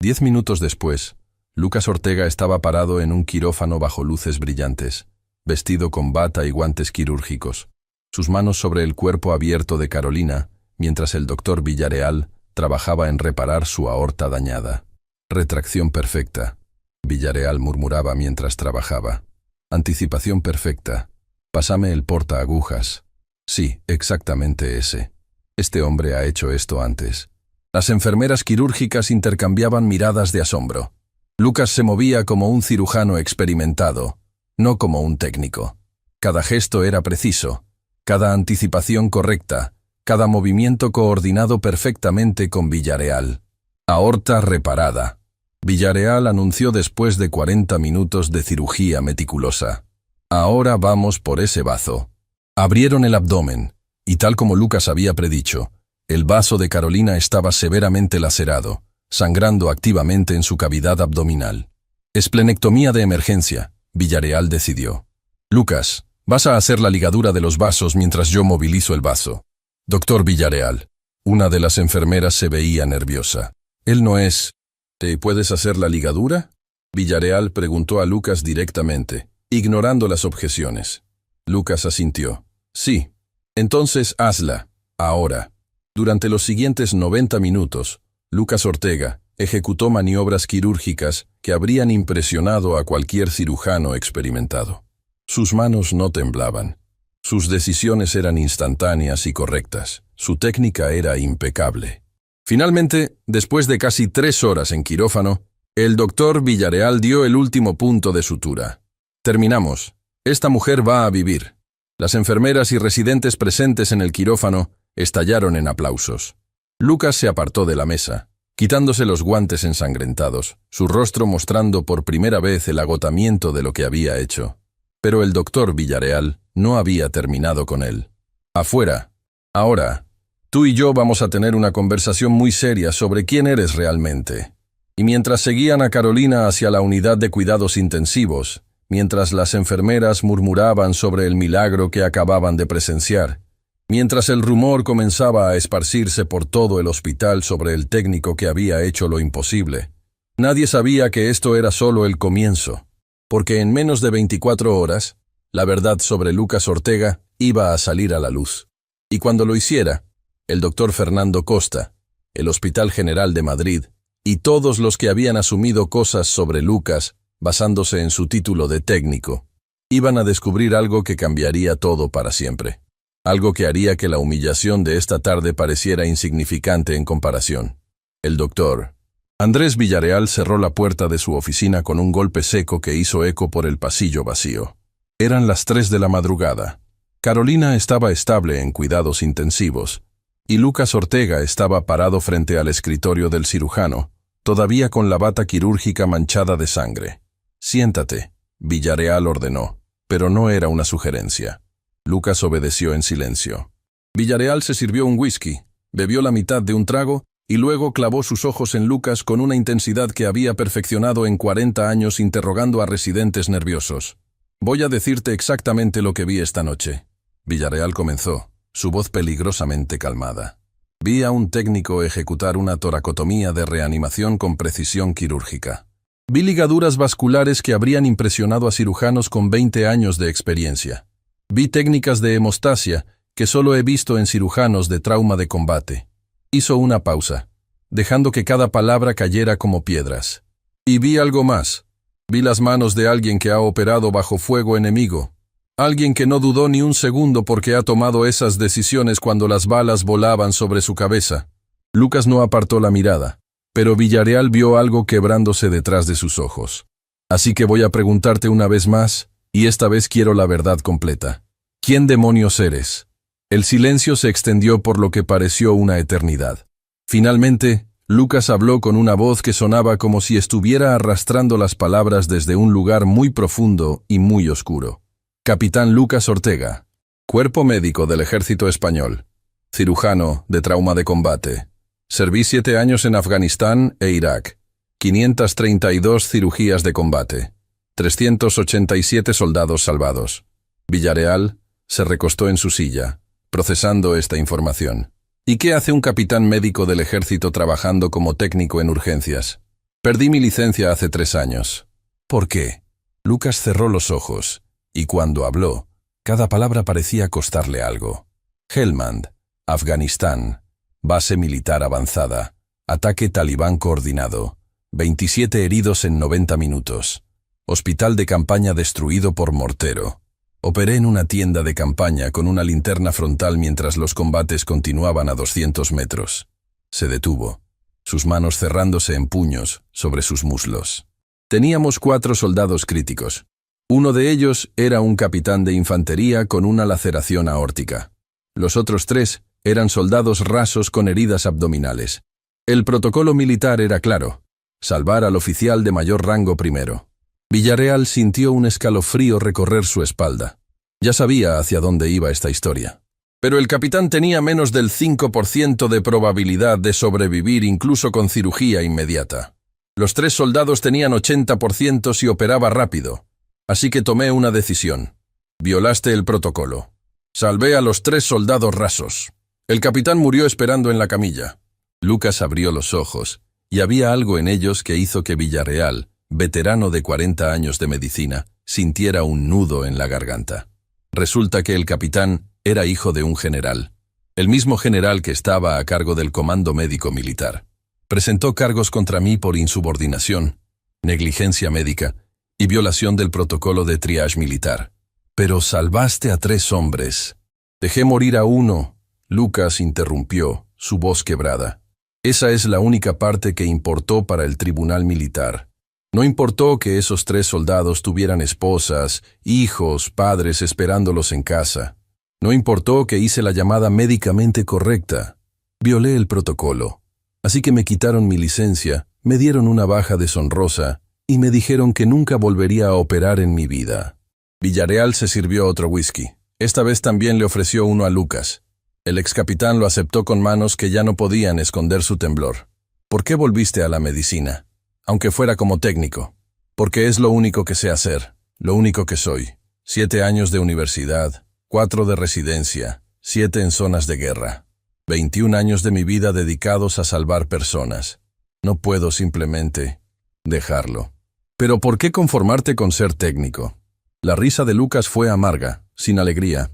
10 minutos después, Lucas Ortega estaba parado en un quirófano bajo luces brillantes, vestido con bata y guantes quirúrgicos, sus manos sobre el cuerpo abierto de Carolina, mientras el doctor Villarreal trabajaba en reparar su aorta dañada. «Retracción perfecta», Villarreal murmuraba mientras trabajaba. «Anticipación perfecta. Pásame el portaagujas». «Sí, exactamente ese. Este hombre ha hecho esto antes». Las enfermeras quirúrgicas intercambiaban miradas de asombro. Lucas se movía como un cirujano experimentado, no como un técnico. Cada gesto era preciso, cada anticipación correcta, cada movimiento coordinado perfectamente con Villarreal. «Aorta reparada», Villarreal anunció después de 40 minutos de cirugía meticulosa. «Ahora vamos por ese bazo». Abrieron el abdomen, y tal como Lucas había predicho, el vaso de Carolina estaba severamente lacerado, sangrando activamente en su cavidad abdominal. «Esplenectomía de emergencia», Villarreal decidió. «Lucas, vas a hacer la ligadura de los vasos mientras yo movilizo el vaso». «Doctor Villarreal». Una de las enfermeras se veía nerviosa. «Él no es...» «¿Te puedes hacer la ligadura?», Villarreal preguntó a Lucas directamente, ignorando las objeciones. Lucas asintió. «Sí. Entonces hazla. Ahora». Durante los siguientes 90 minutos, Lucas Ortega ejecutó maniobras quirúrgicas que habrían impresionado a cualquier cirujano experimentado. Sus manos no temblaban. Sus decisiones eran instantáneas y correctas. Su técnica era impecable. Finalmente, después de casi 3 horas en quirófano, el doctor Villarreal dio el último punto de sutura. «Terminamos. Esta mujer va a vivir». Las enfermeras y residentes presentes en el quirófano estallaron en aplausos. Lucas se apartó de la mesa, quitándose los guantes ensangrentados, su rostro mostrando por primera vez el agotamiento de lo que había hecho. Pero el doctor Villarreal no había terminado con él. «Afuera. Ahora, tú y yo vamos a tener una conversación muy seria sobre quién eres realmente». Y mientras seguían a Carolina hacia la unidad de cuidados intensivos, mientras las enfermeras murmuraban sobre el milagro que acababan de presenciar, mientras el rumor comenzaba a esparcirse por todo el hospital sobre el técnico que había hecho lo imposible, nadie sabía que esto era solo el comienzo, porque en menos de 24 horas, la verdad sobre Lucas Ortega iba a salir a la luz. Y cuando lo hiciera, el doctor Fernando Costa, el Hospital General de Madrid, y todos los que habían asumido cosas sobre Lucas, basándose en su título de técnico, iban a descubrir algo que cambiaría todo para siempre. Algo que haría que la humillación de esta tarde pareciera insignificante en comparación. El doctor Andrés Villarreal cerró la puerta de su oficina con un golpe seco que hizo eco por el pasillo vacío. Eran las 3 de la madrugada. Carolina estaba estable en cuidados intensivos, y Lucas Ortega estaba parado frente al escritorio del cirujano, todavía con la bata quirúrgica manchada de sangre. «Siéntate», Villarreal ordenó, pero no era una sugerencia. Lucas obedeció en silencio. Villarreal se sirvió un whisky, bebió la mitad de un trago y luego clavó sus ojos en Lucas con una intensidad que había perfeccionado en 40 años interrogando a residentes nerviosos. «Voy a decirte exactamente lo que vi esta noche», Villarreal comenzó, su voz peligrosamente calmada. «Vi a un técnico ejecutar una toracotomía de reanimación con precisión quirúrgica. Vi ligaduras vasculares que habrían impresionado a cirujanos con 20 años de experiencia. Vi técnicas de hemostasia que solo he visto en cirujanos de trauma de combate». Hizo una pausa, dejando que cada palabra cayera como piedras. «Y vi algo más. Vi las manos de alguien que ha operado bajo fuego enemigo. Alguien que no dudó ni un segundo porque ha tomado esas decisiones cuando las balas volaban sobre su cabeza». Lucas no apartó la mirada, pero Villarreal vio algo quebrándose detrás de sus ojos. «Así que voy a preguntarte una vez más, y esta vez quiero la verdad completa. ¿Quién demonios eres?». El silencio se extendió por lo que pareció una eternidad. Finalmente, Lucas habló con una voz que sonaba como si estuviera arrastrando las palabras desde un lugar muy profundo y muy oscuro. «Capitán Lucas Ortega, Cuerpo Médico del Ejército Español. cirujano de trauma de combate. Serví 7 años en Afganistán e Irak. 532 cirugías de combate. 387 soldados salvados. Villarreal se recostó en su silla, procesando esta información. ¿Y qué hace un capitán médico del ejército trabajando como técnico en urgencias? Perdí mi licencia hace 3 años. ¿Por qué? Lucas cerró los ojos, y cuando habló, cada palabra parecía costarle algo. Helmand, Afganistán. Base militar avanzada. Ataque talibán coordinado. 27 heridos en 90 minutos. Hospital de campaña destruido por mortero. Operé en una tienda de campaña con una linterna frontal mientras los combates continuaban a 200 metros. Se detuvo, sus manos cerrándose en puños sobre sus muslos. Teníamos 4 soldados críticos. Uno de ellos era un capitán de infantería con una laceración aórtica. Los otros 3 eran soldados rasos con heridas abdominales. El protocolo militar era claro: salvar al oficial de mayor rango primero. Villarreal sintió un escalofrío recorrer su espalda. Ya sabía hacia dónde iba esta historia. Pero el capitán tenía menos del 5% de probabilidad de sobrevivir incluso con cirugía inmediata. Los 3 soldados tenían 80% si operaba rápido. Así que tomé una decisión. Violaste el protocolo. Salvé a los 3 soldados rasos. El capitán murió esperando en la camilla. Lucas abrió los ojos, y había algo en ellos que hizo que Villarreal, veterano de 40 años de medicina, sintiera un nudo en la garganta. Resulta que el capitán era hijo de un general, el mismo general que estaba a cargo del comando médico militar. Presentó cargos contra mí por insubordinación, negligencia médica y violación del protocolo de triage militar. Pero salvaste a 3 hombres. Dejé morir a 1. Lucas interrumpió, su voz quebrada. Esa es la única parte que importó para el tribunal militar. No importó que esos 3 soldados tuvieran esposas, hijos, padres esperándolos en casa. No importó que hice la llamada médicamente correcta. Violé el protocolo. Así que me quitaron mi licencia, me dieron una baja deshonrosa y me dijeron que nunca volvería a operar en mi vida. Villarreal se sirvió otro whisky. Esta vez también le ofreció uno a Lucas. El excapitán lo aceptó con manos que ya no podían esconder su temblor. ¿Por qué volviste a la medicina? Aunque fuera como técnico. Porque es lo único que sé hacer, lo único que soy. 7 años de universidad, 4 de residencia, 7 en zonas de guerra. 21 años de mi vida dedicados a salvar personas. No puedo simplemente dejarlo. Pero ¿por qué conformarte con ser técnico? La risa de Lucas fue amarga, sin alegría.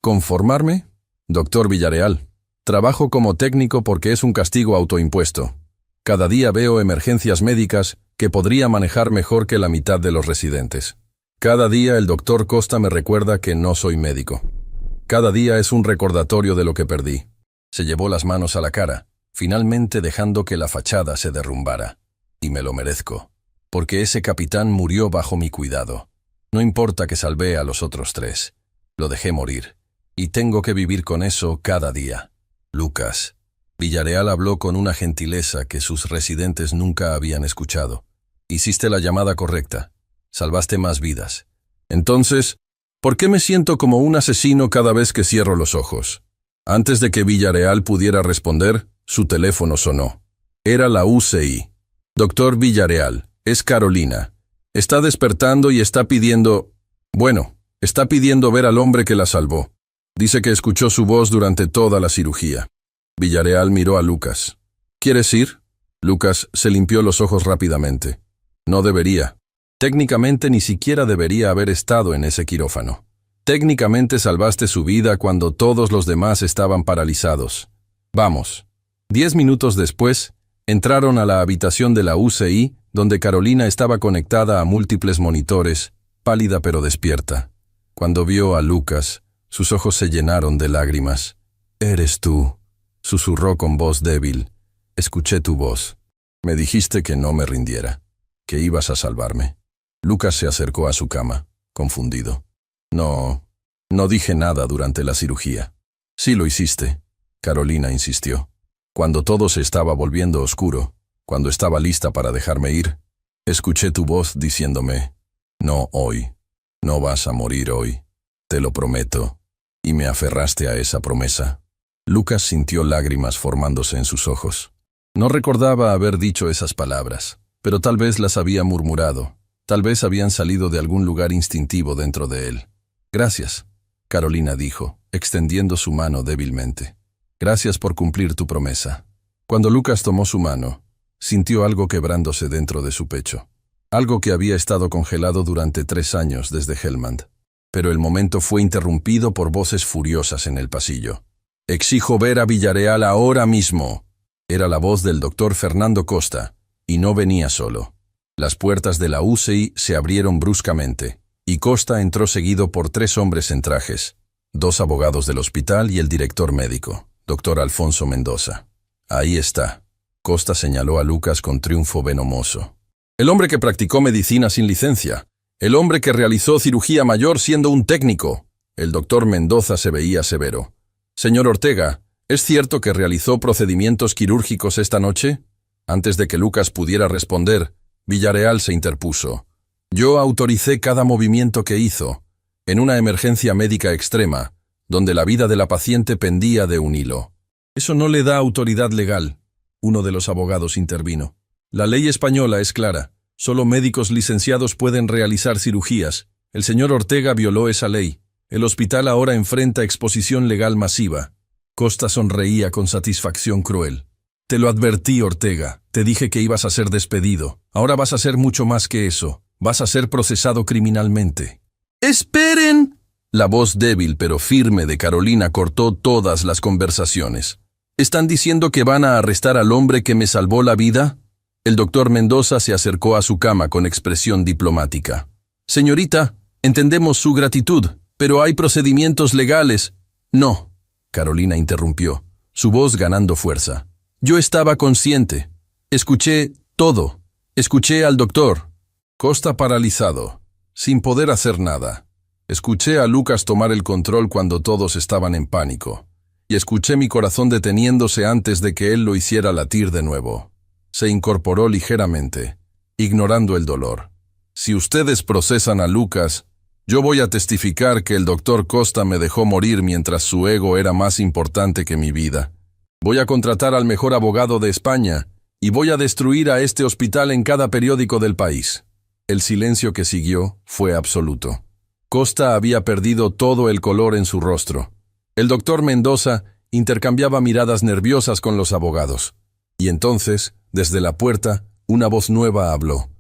¿Conformarme? Doctor Villarreal, trabajo como técnico porque es un castigo autoimpuesto. Cada día veo emergencias médicas que podría manejar mejor que la mitad de los residentes. Cada día el doctor Costa me recuerda que no soy médico. Cada día es un recordatorio de lo que perdí. Se llevó las manos a la cara, finalmente dejando que la fachada se derrumbara. Y me lo merezco, porque ese capitán murió bajo mi cuidado. No importa que salvé a los otros 3. Lo dejé morir. Y tengo que vivir con eso cada día. Lucas. Villarreal habló con una gentileza que sus residentes nunca habían escuchado. Hiciste la llamada correcta. Salvaste más vidas. Entonces, ¿por qué me siento como un asesino cada vez que cierro los ojos? Antes de que Villarreal pudiera responder, su teléfono sonó. Era la UCI. Doctor Villarreal, es Carolina. Está despertando y está pidiendo ver al hombre que la salvó. Dice que escuchó su voz durante toda la cirugía. Villarreal miró a Lucas. ¿Quieres ir? Lucas se limpió los ojos rápidamente. No debería. Técnicamente ni siquiera debería haber estado en ese quirófano. Técnicamente salvaste su vida cuando todos los demás estaban paralizados. Vamos. 10 minutos después, entraron a la habitación de la UCI, donde Carolina estaba conectada a múltiples monitores, pálida pero despierta. Cuando vio a Lucas, sus ojos se llenaron de lágrimas. «Eres tú», susurró con voz débil. «Escuché tu voz. Me dijiste que no me rindiera, que ibas a salvarme». Lucas se acercó a su cama, confundido. No dije nada durante la cirugía». «Sí lo hiciste», Carolina insistió. «Cuando todo se estaba volviendo oscuro, cuando estaba lista para dejarme ir, escuché tu voz diciéndome, no hoy, no vas a morir hoy, te lo prometo». Y me aferraste a esa promesa. Lucas sintió lágrimas formándose en sus ojos. No recordaba haber dicho esas palabras, pero tal vez las había murmurado. Tal vez habían salido de algún lugar instintivo dentro de él. «Gracias», Carolina dijo, extendiendo su mano débilmente. «Gracias por cumplir tu promesa». Cuando Lucas tomó su mano, sintió algo quebrándose dentro de su pecho. Algo que había estado congelado durante 3 años desde Helmand. Pero el momento fue interrumpido por voces furiosas en el pasillo. «Exijo ver a Villarreal ahora mismo». Era la voz del doctor Fernando Costa, y no venía solo. Las puertas de la UCI se abrieron bruscamente, y Costa entró seguido por 3 hombres en trajes, 2 abogados del hospital y el director médico, doctor Alfonso Mendoza. «Ahí está», Costa señaló a Lucas con triunfo venomoso. «El hombre que practicó medicina sin licencia. El hombre que realizó cirugía mayor siendo un técnico». El doctor Mendoza se veía severo. «Señor Ortega, ¿es cierto que realizó procedimientos quirúrgicos esta noche?» Antes de que Lucas pudiera responder, Villarreal se interpuso. «Yo autoricé cada movimiento que hizo, en una emergencia médica extrema, donde la vida de la paciente pendía de un hilo». «Eso no le da autoridad legal», uno de los abogados intervino. «La ley española es clara. Solo médicos licenciados pueden realizar cirugías. El señor Ortega violó esa ley. El hospital ahora enfrenta exposición legal masiva». Costa sonreía con satisfacción cruel. «Te lo advertí, Ortega. Te dije que ibas a ser despedido. Ahora vas a ser mucho más que eso. Vas a ser procesado criminalmente». «¡Esperen!» La voz débil pero firme de Carolina cortó todas las conversaciones. «¿Están diciendo que van a arrestar al hombre que me salvó la vida?» El doctor Mendoza se acercó a su cama con expresión diplomática. «Señorita, entendemos su gratitud, pero hay procedimientos legales». «No», Carolina interrumpió, su voz ganando fuerza. «Yo estaba consciente. Escuché todo. Escuché al doctor». Costa paralizado, sin poder hacer nada. Escuché a Lucas tomar el control cuando todos estaban en pánico, y escuché mi corazón deteniéndose antes de que él lo hiciera latir de nuevo. Se incorporó ligeramente, ignorando el dolor. «Si ustedes procesan a Lucas, yo voy a testificar que el doctor Costa me dejó morir mientras su ego era más importante que mi vida. Voy a contratar al mejor abogado de España y voy a destruir a este hospital en cada periódico del país». El silencio que siguió fue absoluto. Costa había perdido todo el color en su rostro. El doctor Mendoza intercambiaba miradas nerviosas con los abogados. Y entonces, desde la puerta, una voz nueva habló.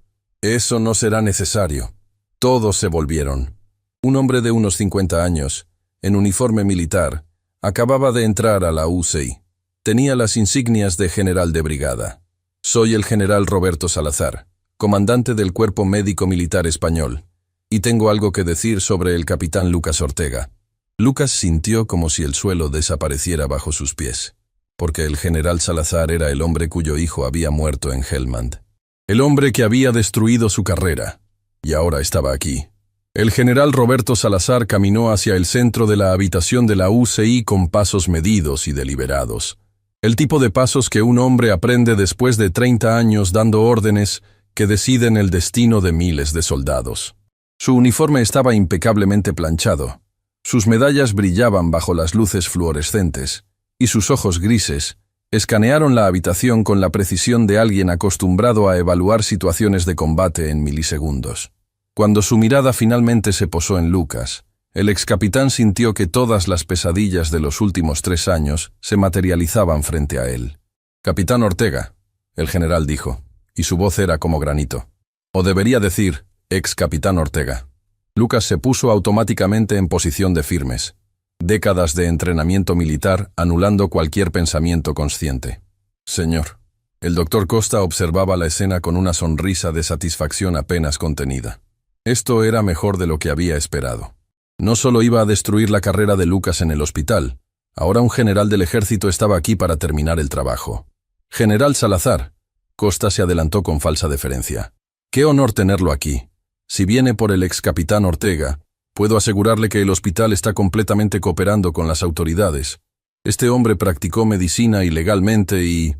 «Eso no será necesario». Todos se volvieron. Un hombre de unos 50 años, en uniforme militar, acababa de entrar a la UCI. Tenía las insignias de general de brigada. «Soy el general Roberto Salazar, comandante del Cuerpo Médico Militar Español, y tengo algo que decir sobre el capitán Lucas Ortega». Lucas sintió como si el suelo desapareciera bajo sus pies, porque el general Salazar era el hombre cuyo hijo había muerto en Helmand. El hombre que había destruido su carrera, y ahora estaba aquí. El general Roberto Salazar caminó hacia el centro de la habitación de la UCI con pasos medidos y deliberados. El tipo de pasos que un hombre aprende después de 30 años dando órdenes que deciden el destino de miles de soldados. Su uniforme estaba impecablemente planchado. Sus medallas brillaban bajo las luces fluorescentes, y sus ojos grises escanearon la habitación con la precisión de alguien acostumbrado a evaluar situaciones de combate en milisegundos. Cuando su mirada finalmente se posó en Lucas, el excapitán sintió que todas las pesadillas de los últimos 3 años se materializaban frente a él. «Capitán Ortega», el general dijo, y su voz era como granito. O debería decir, ex-capitán Ortega. Lucas se puso automáticamente en posición de firmes. Décadas de entrenamiento militar anulando cualquier pensamiento consciente. «Señor». El doctor Costa observaba la escena con una sonrisa de satisfacción apenas contenida. Esto era mejor de lo que había esperado. No solo iba a destruir la carrera de Lucas en el hospital, ahora un general del ejército estaba aquí para terminar el trabajo. «General Salazar». Costa se adelantó con falsa deferencia. «Qué honor tenerlo aquí. Si viene por el ex-capitán Ortega, puedo asegurarle que el hospital está completamente cooperando con las autoridades. Este hombre practicó medicina ilegalmente y...»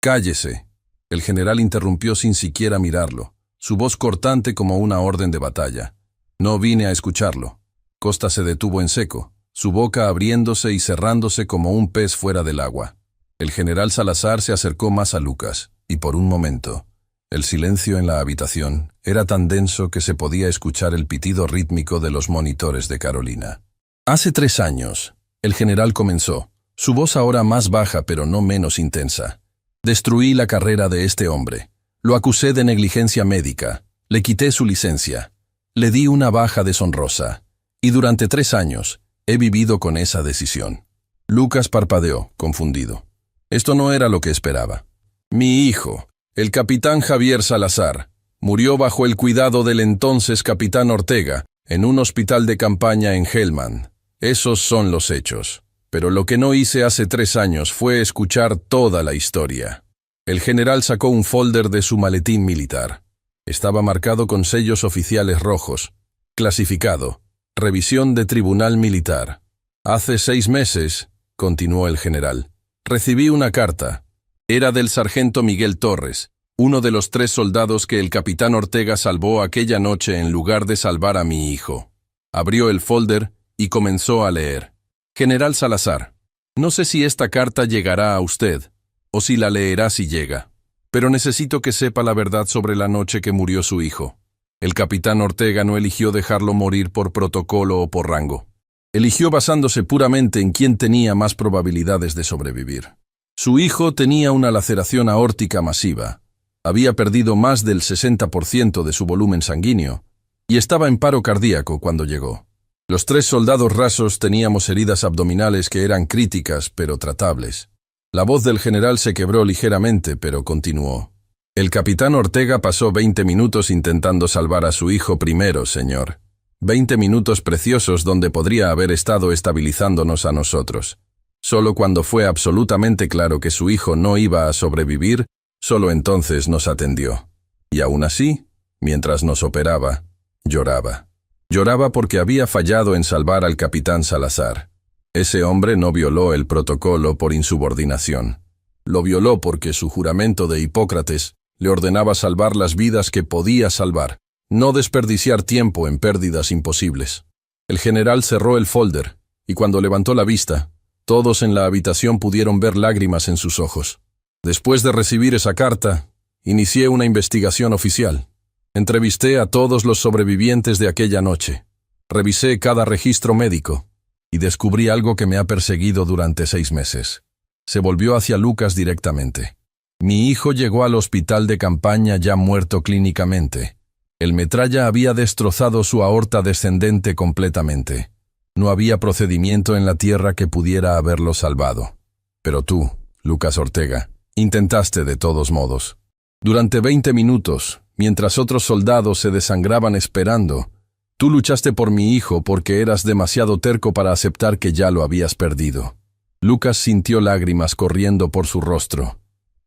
«Cállese». El general interrumpió sin siquiera mirarlo, su voz cortante como una orden de batalla. «No vine a escucharlo». Costa se detuvo en seco, su boca abriéndose y cerrándose como un pez fuera del agua. El general Salazar se acercó más a Lucas, y por un momento, el silencio en la habitación era tan denso que se podía escuchar el pitido rítmico de los monitores de Carolina. Hace 3 años, el general comenzó, su voz ahora más baja pero no menos intensa. Destruí la carrera de este hombre. Lo acusé de negligencia médica. Le quité su licencia. Le di una baja deshonrosa. Y durante 3 años, he vivido con esa decisión. Lucas parpadeó, confundido. Esto no era lo que esperaba. Mi hijo, el capitán Javier Salazar, murió bajo el cuidado del entonces capitán Ortega, en un hospital de campaña en Helmand. Esos son los hechos. Pero lo que no hice hace 3 años fue escuchar toda la historia. El general sacó un folder de su maletín militar. Estaba marcado con sellos oficiales rojos. Clasificado. Revisión de Tribunal Militar. Hace 6 meses, continuó el general, recibí una carta. Era del sargento Miguel Torres, uno de los 3 soldados que el capitán Ortega salvó aquella noche en lugar de salvar a mi hijo. Abrió el folder y comenzó a leer. General Salazar, no sé si esta carta llegará a usted, o si la leerá si llega, pero necesito que sepa la verdad sobre la noche que murió su hijo. El capitán Ortega no eligió dejarlo morir por protocolo o por rango. Eligió basándose puramente en quién tenía más probabilidades de sobrevivir. Su hijo tenía una laceración aórtica masiva, había perdido más del 60% de su volumen sanguíneo y estaba en paro cardíaco cuando llegó. Los 3 soldados rasos teníamos heridas abdominales que eran críticas pero tratables. La voz del general se quebró ligeramente, pero continuó. El capitán Ortega pasó 20 minutos intentando salvar a su hijo primero, señor. 20 minutos preciosos donde podría haber estado estabilizándonos a nosotros. Solo cuando fue absolutamente claro que su hijo no iba a sobrevivir, solo entonces nos atendió. Y aún así, mientras nos operaba, lloraba. Lloraba porque había fallado en salvar al capitán Salazar. Ese hombre no violó el protocolo por insubordinación. Lo violó porque su juramento de Hipócrates le ordenaba salvar las vidas que podía salvar, no desperdiciar tiempo en pérdidas imposibles. El general cerró el folder, y cuando levantó la vista, todos en la habitación pudieron ver lágrimas en sus ojos. Después de recibir esa carta, inicié una investigación oficial. Entrevisté a todos los sobrevivientes de aquella noche. Revisé cada registro médico y descubrí algo que me ha perseguido durante 6 meses. Se volvió hacia Lucas directamente. Mi hijo llegó al hospital de campaña ya muerto clínicamente. El metralla había destrozado su aorta descendente completamente. No había procedimiento en la tierra que pudiera haberlo salvado. Pero tú, Lucas Ortega, intentaste de todos modos. Durante 20 minutos, mientras otros soldados se desangraban esperando, tú luchaste por mi hijo porque eras demasiado terco para aceptar que ya lo habías perdido. Lucas sintió lágrimas corriendo por su rostro.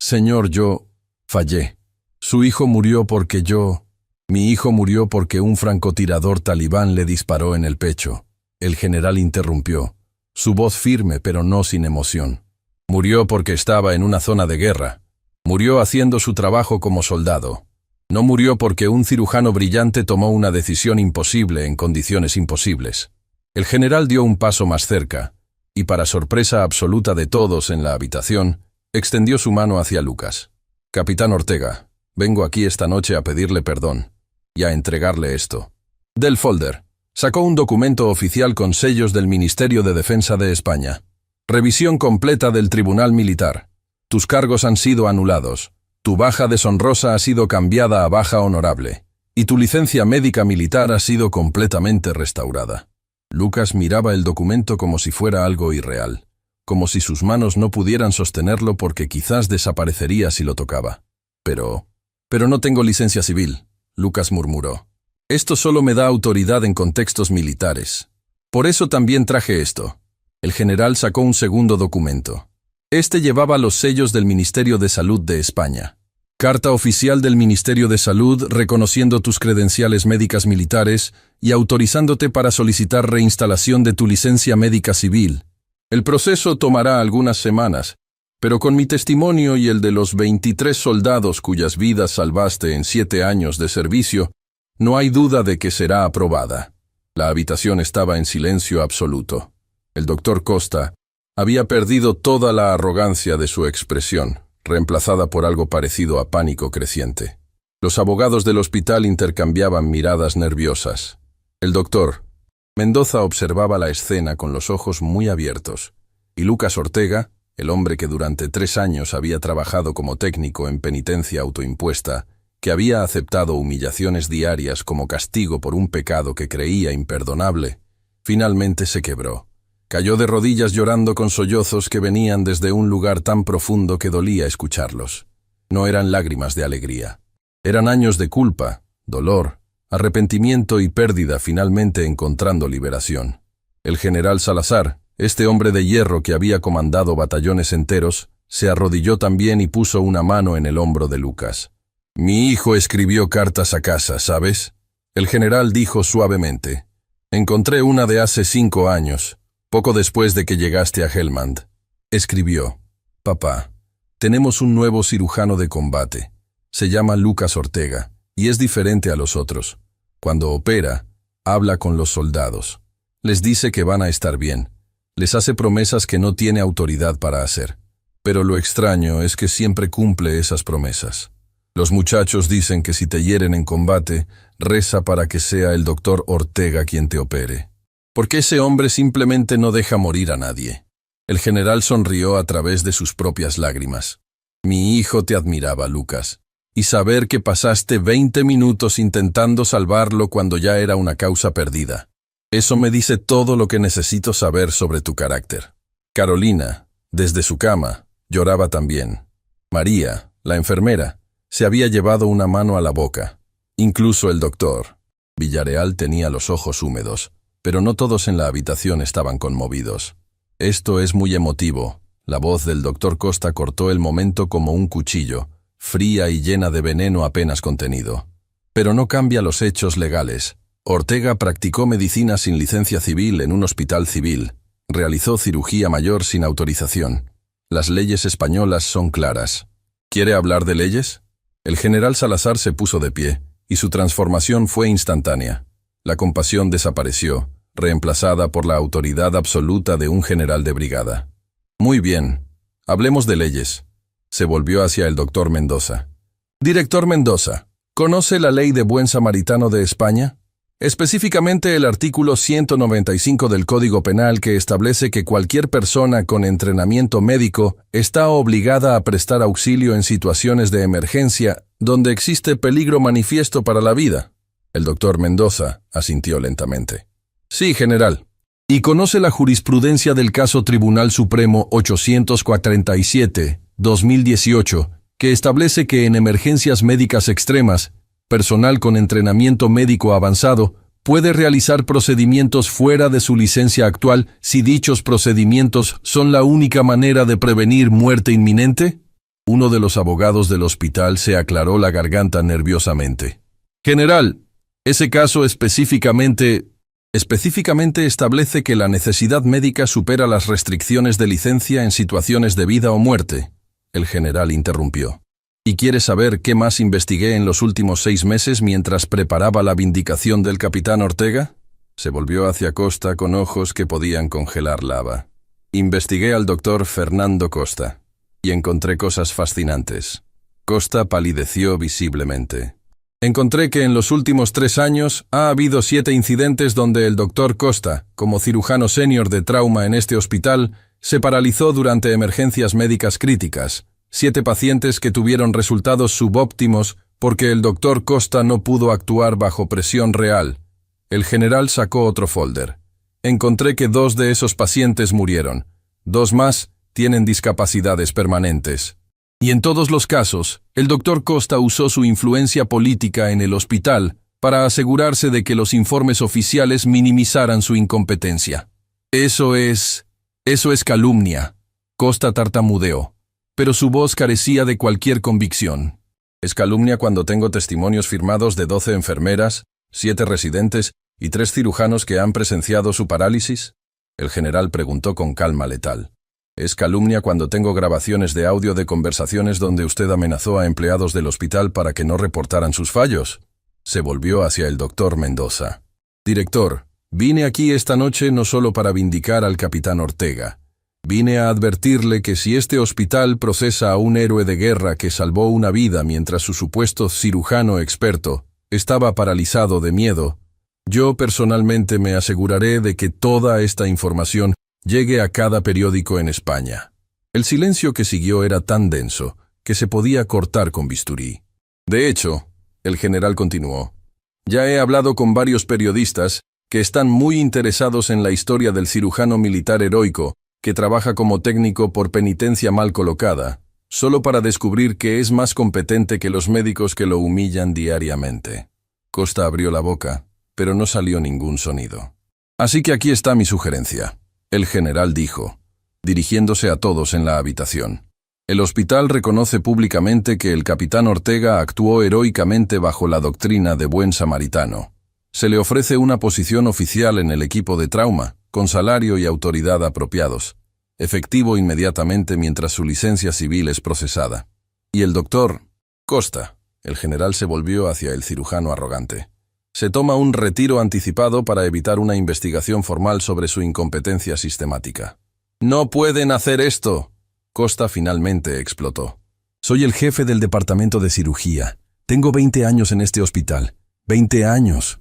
Señor, yo fallé. Su hijo murió porque Mi hijo murió porque un francotirador talibán le disparó en el pecho. El general interrumpió, su voz firme pero no sin emoción. Murió porque estaba en una zona de guerra. Murió haciendo su trabajo como soldado. No murió porque un cirujano brillante tomó una decisión imposible en condiciones imposibles. El general dio un paso más cerca, y para sorpresa absoluta de todos en la habitación, extendió su mano hacia Lucas. Capitán Ortega, vengo aquí esta noche a pedirle perdón, y a entregarle esto. Del folder, sacó un documento oficial con sellos del Ministerio de Defensa de España. Revisión completa del Tribunal Militar. Tus cargos han sido anulados. Tu baja deshonrosa ha sido cambiada a baja honorable, y tu licencia médica militar ha sido completamente restaurada. Lucas miraba el documento como si fuera algo irreal, como si sus manos no pudieran sostenerlo porque quizás desaparecería si lo tocaba. Pero no tengo licencia civil, Lucas murmuró. Esto solo me da autoridad en contextos militares. Por eso también traje esto. El general sacó un segundo documento. Este llevaba los sellos del Ministerio de Salud de España. Carta oficial del Ministerio de Salud reconociendo tus credenciales médicas militares y autorizándote para solicitar reinstalación de tu licencia médica civil. El proceso tomará algunas semanas, pero con mi testimonio y el de los 23 soldados cuyas vidas salvaste en 7 años de servicio, no hay duda de que será aprobada. La habitación estaba en silencio absoluto. El doctor Costa había perdido toda la arrogancia de su expresión, reemplazada por algo parecido a pánico creciente. Los abogados del hospital intercambiaban miradas nerviosas. El doctor Mendoza observaba la escena con los ojos muy abiertos, y Lucas Ortega, el hombre que durante 3 años había trabajado como técnico en penitencia autoimpuesta, que había aceptado humillaciones diarias como castigo por un pecado que creía imperdonable, finalmente se quebró. Cayó de rodillas llorando con sollozos que venían desde un lugar tan profundo que dolía escucharlos. No eran lágrimas de alegría. Eran años de culpa, dolor, arrepentimiento y pérdida finalmente encontrando liberación. El general Salazar, este hombre de hierro que había comandado batallones enteros, se arrodilló también y puso una mano en el hombro de Lucas. «Mi hijo escribió cartas a casa, ¿sabes?», el general dijo suavemente. «Encontré una de hace 5 años, poco después de que llegaste a Helmand». Escribió: «Papá, tenemos un nuevo cirujano de combate. Se llama Lucas Ortega, y es diferente a los otros. Cuando opera, habla con los soldados. Les dice que van a estar bien. Les hace promesas que no tiene autoridad para hacer. Pero lo extraño es que siempre cumple esas promesas. Los muchachos dicen que si te hieren en combate, reza para que sea el doctor Ortega quien te opere. Porque ese hombre simplemente no deja morir a nadie». El general sonrió a través de sus propias lágrimas. «Mi hijo te admiraba, Lucas. Y saber que pasaste 20 minutos intentando salvarlo cuando ya era una causa perdida. Eso me dice todo lo que necesito saber sobre tu carácter». Carolina, desde su cama, lloraba también. María, la enfermera, se había llevado una mano a la boca. Incluso el doctor. Villareal tenía los ojos húmedos, pero no todos en la habitación estaban conmovidos. «Esto es muy emotivo». La voz del doctor Costa cortó el momento como un cuchillo, fría y llena de veneno apenas contenido. «Pero no cambia los hechos legales. Ortega practicó medicina sin licencia civil en un hospital civil. Realizó cirugía mayor sin autorización. Las leyes españolas son claras». «¿Quiere hablar de leyes?». El general Salazar se puso de pie, y su transformación fue instantánea. La compasión desapareció, reemplazada por la autoridad absoluta de un general de brigada. «Muy bien, hablemos de leyes». Se volvió hacia el doctor Mendoza. «Director Mendoza, ¿conoce la ley de buen samaritano de España? Específicamente el artículo 195 del Código Penal que establece que cualquier persona con entrenamiento médico está obligada a prestar auxilio en situaciones de emergencia donde existe peligro manifiesto para la vida». El doctor Mendoza asintió lentamente. «Sí, general». «¿Y conoce la jurisprudencia del caso Tribunal Supremo 847-2018, que establece que en emergencias médicas extremas, personal con entrenamiento médico avanzado puede realizar procedimientos fuera de su licencia actual si dichos procedimientos son la única manera de prevenir muerte inminente?» Uno de los abogados del hospital se aclaró la garganta nerviosamente. «General, ese caso específicamente establece que la necesidad médica supera las restricciones de licencia en situaciones de vida o muerte». El general interrumpió. «¿Y quiere saber qué más investigué en los últimos 6 meses mientras preparaba la vindicación del capitán Ortega?». Se volvió hacia Costa con ojos que podían congelar lava. «Investigué al doctor Fernando Costa y encontré cosas fascinantes». Costa palideció visiblemente. «Encontré que en los últimos 3 años ha habido 7 incidentes donde el doctor Costa, como cirujano senior de trauma en este hospital, se paralizó durante emergencias médicas críticas. 7 pacientes que tuvieron resultados subóptimos porque el doctor Costa no pudo actuar bajo presión real». El general sacó otro folder. «Encontré que 2 de esos pacientes murieron. 2 más tienen discapacidades permanentes. Y en todos los casos, el doctor Costa usó su influencia política en el hospital para asegurarse de que los informes oficiales minimizaran su incompetencia». Eso es calumnia». Costa tartamudeó, pero su voz carecía de cualquier convicción. «Es calumnia cuando tengo testimonios firmados de 12 enfermeras, 7 residentes y 3 cirujanos que han presenciado su parálisis». El general preguntó con calma letal. «¿Es calumnia cuando tengo grabaciones de audio de conversaciones donde usted amenazó a empleados del hospital para que no reportaran sus fallos?». Se volvió hacia el doctor Mendoza. «Director, Vine aquí esta noche no solo para vindicar al capitán Ortega. Vine a advertirle que si este hospital procesa a un héroe de guerra que salvó una vida mientras su supuesto cirujano experto estaba paralizado de miedo, yo personalmente me aseguraré de que toda esta información llegue a cada periódico en España. El silencio que siguió era tan denso que se podía cortar con bisturí. De hecho, el general continuó, ya he hablado con varios periodistas que están muy interesados en la historia del cirujano militar heroico que trabaja como técnico por penitencia mal colocada, solo para descubrir que es más competente que los médicos que lo humillan diariamente. Costa abrió la boca, pero no salió ningún sonido. Así que aquí está mi sugerencia, el general dijo, dirigiéndose a todos en la habitación. El hospital reconoce públicamente que el capitán Ortega actuó heroicamente bajo la doctrina de buen samaritano. Se le ofrece una posición oficial en el equipo de trauma, con salario y autoridad apropiados, efectivo inmediatamente mientras su licencia civil es procesada. Y el doctor Costa, el general se volvió hacia el cirujano arrogante. Se toma un retiro anticipado para evitar una investigación formal sobre su incompetencia sistemática. ¡No pueden hacer esto!, Costa finalmente explotó. Soy el jefe del departamento de cirugía. Tengo 20 años en este hospital. 20 años.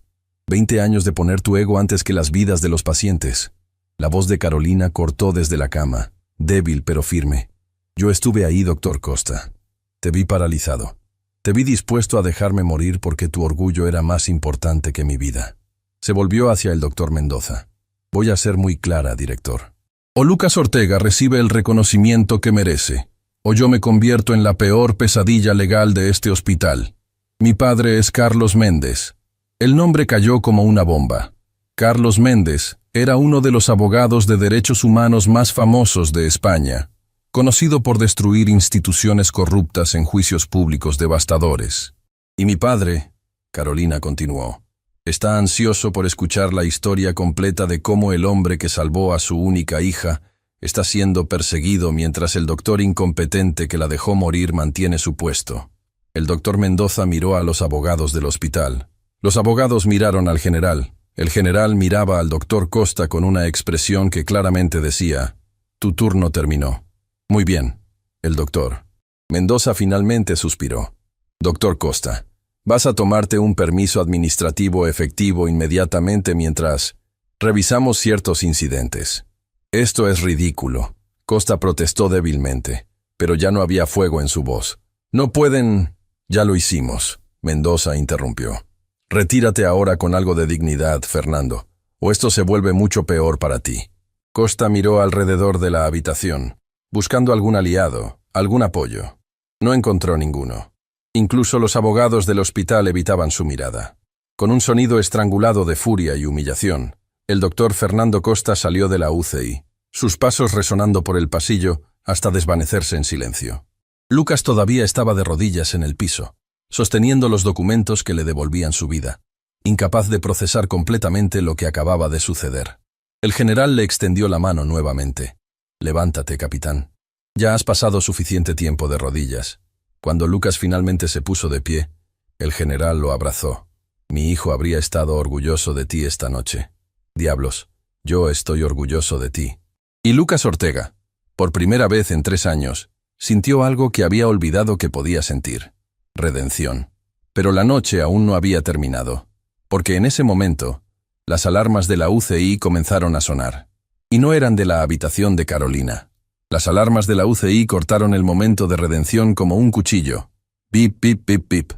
20 años de poner tu ego antes que las vidas de los pacientes. La voz de Carolina cortó desde la cama, débil pero firme. Yo estuve ahí, doctor Costa. Te vi paralizado. Te vi dispuesto a dejarme morir porque tu orgullo era más importante que mi vida. Se volvió hacia el doctor Mendoza. Voy a ser muy clara, director. O Lucas Ortega recibe el reconocimiento que merece, o yo me convierto en la peor pesadilla legal de este hospital. Mi padre es Carlos Méndez. El nombre cayó como una bomba. Carlos Méndez era uno de los abogados de derechos humanos más famosos de España, conocido por destruir instituciones corruptas en juicios públicos devastadores. Y mi padre, Carolina continuó, está ansioso por escuchar la historia completa de cómo el hombre que salvó a su única hija está siendo perseguido mientras el doctor incompetente que la dejó morir mantiene su puesto. El doctor Mendoza miró a los abogados del hospital. Los abogados miraron al general. El general miraba al doctor Costa con una expresión que claramente decía, «Tu turno terminó». «Muy bien». El doctor Mendoza finalmente suspiró. «Doctor Costa, vas a tomarte un permiso administrativo efectivo inmediatamente mientras revisamos ciertos incidentes». «Esto es ridículo». Costa protestó débilmente, pero ya no había fuego en su voz. «No pueden...» «Ya lo hicimos», Mendoza interrumpió. «Retírate ahora con algo de dignidad, Fernando, o esto se vuelve mucho peor para ti». Costa miró alrededor de la habitación, buscando algún aliado, algún apoyo. No encontró ninguno. Incluso los abogados del hospital evitaban su mirada. Con un sonido estrangulado de furia y humillación, el doctor Fernando Costa salió de la UCI, sus pasos resonando por el pasillo hasta desvanecerse en silencio. Lucas todavía estaba de rodillas en el piso, sosteniendo los documentos que le devolvían su vida, incapaz de procesar completamente lo que acababa de suceder. El general le extendió la mano nuevamente. «Levántate, capitán. Ya has pasado suficiente tiempo de rodillas». Cuando Lucas finalmente se puso de pie, el general lo abrazó. «Mi hijo habría estado orgulloso de ti esta noche». «Diablos, yo estoy orgulloso de ti». Y Lucas Ortega, por primera vez en 3 años, sintió algo que había olvidado que podía sentir. Redención. Pero la noche aún no había terminado, porque en ese momento, las alarmas de la UCI comenzaron a sonar. Y no eran de la habitación de Carolina. Las alarmas de la UCI cortaron el momento de redención como un cuchillo. Pip, pip, pip, pip.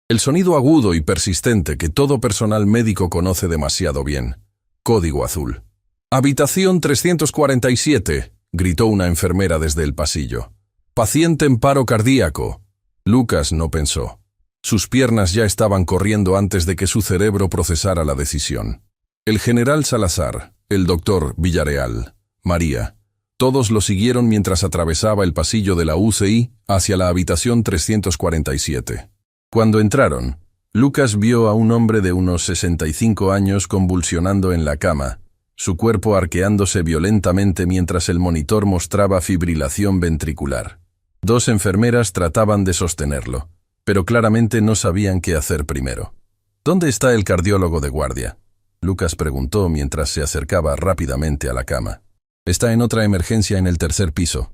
El sonido agudo y persistente que todo personal médico conoce demasiado bien. Código azul. «Habitación 347», gritó una enfermera desde el pasillo. «Paciente en paro cardíaco». Lucas no pensó. Sus piernas ya estaban corriendo antes de que su cerebro procesara la decisión. El general Salazar, el doctor Villarreal, María, todos lo siguieron mientras atravesaba el pasillo de la UCI hacia la habitación 347. Cuando entraron, Lucas vio a un hombre de unos 65 años convulsionando en la cama, su cuerpo arqueándose violentamente mientras el monitor mostraba fibrilación ventricular. 2 enfermeras trataban de sostenerlo, pero claramente no sabían qué hacer primero. «¿Dónde está el cardiólogo de guardia?». Lucas preguntó mientras se acercaba rápidamente a la cama. Está en otra emergencia en el tercer piso.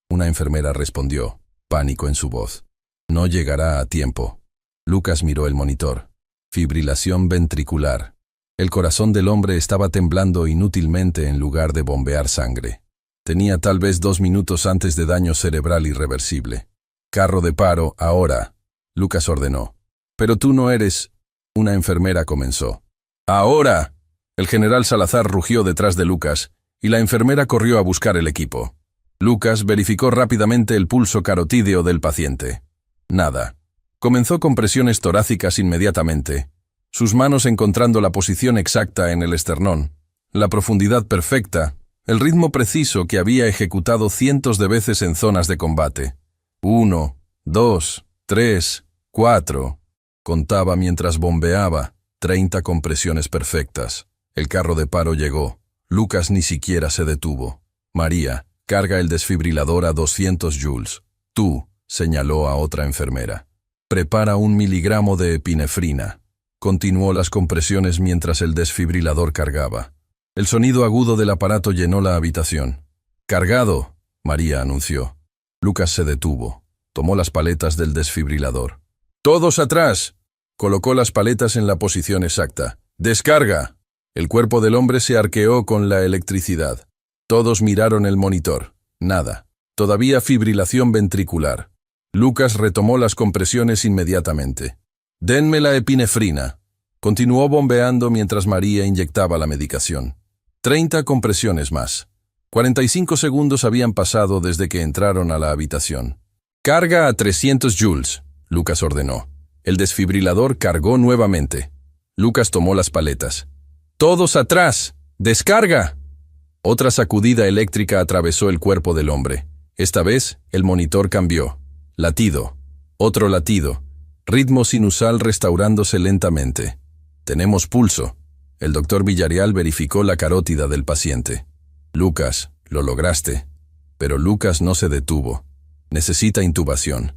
Una enfermera respondió, pánico en su voz. No llegará a tiempo. Lucas miró el monitor. Fibrilación ventricular. El corazón del hombre estaba temblando inútilmente en lugar de bombear sangre. Tenía tal vez 2 minutos antes de daño cerebral irreversible. Carro de paro, ahora. Lucas ordenó. Pero tú no eres... Una enfermera comenzó. ¡Ahora! El general Salazar rugió detrás de Lucas, y la enfermera corrió a buscar el equipo. Lucas verificó rápidamente el pulso carotídeo del paciente. Nada. Comenzó con presiones torácicas inmediatamente, sus manos encontrando la posición exacta en el esternón, la profundidad perfecta, el ritmo preciso que había ejecutado cientos de veces en zonas de combate. 1, 2, 3, 4. Contaba mientras bombeaba, 30 compresiones perfectas. El carro de paro llegó. Lucas ni siquiera se detuvo. María, carga el desfibrilador a 200 joules. Tú, señaló a otra enfermera. Prepara 1 miligramo de epinefrina. Continuó las compresiones mientras el desfibrilador cargaba. El sonido agudo del aparato llenó la habitación. «Cargado», María anunció. Lucas se detuvo. Tomó las paletas del desfibrilador. «¡Todos atrás!». Colocó las paletas en la posición exacta. «¡Descarga!». El cuerpo del hombre se arqueó con la electricidad. Todos miraron el monitor. Nada. Todavía fibrilación ventricular. Lucas retomó las compresiones inmediatamente. «Denme la epinefrina». Continuó bombeando mientras María inyectaba la medicación. 30 compresiones más. 45 segundos habían pasado desde que entraron a la habitación. «Carga a 300 joules», Lucas ordenó. El desfibrilador cargó nuevamente. Lucas tomó las paletas. «¡Todos atrás! ¡Descarga!». Otra sacudida eléctrica atravesó el cuerpo del hombre. Esta vez, el monitor cambió. Latido. Otro latido. Ritmo sinusal restaurándose lentamente. «Tenemos pulso». El doctor Villarreal verificó la carótida del paciente. «Lucas, lo lograste». Pero Lucas no se detuvo. «Necesita intubación.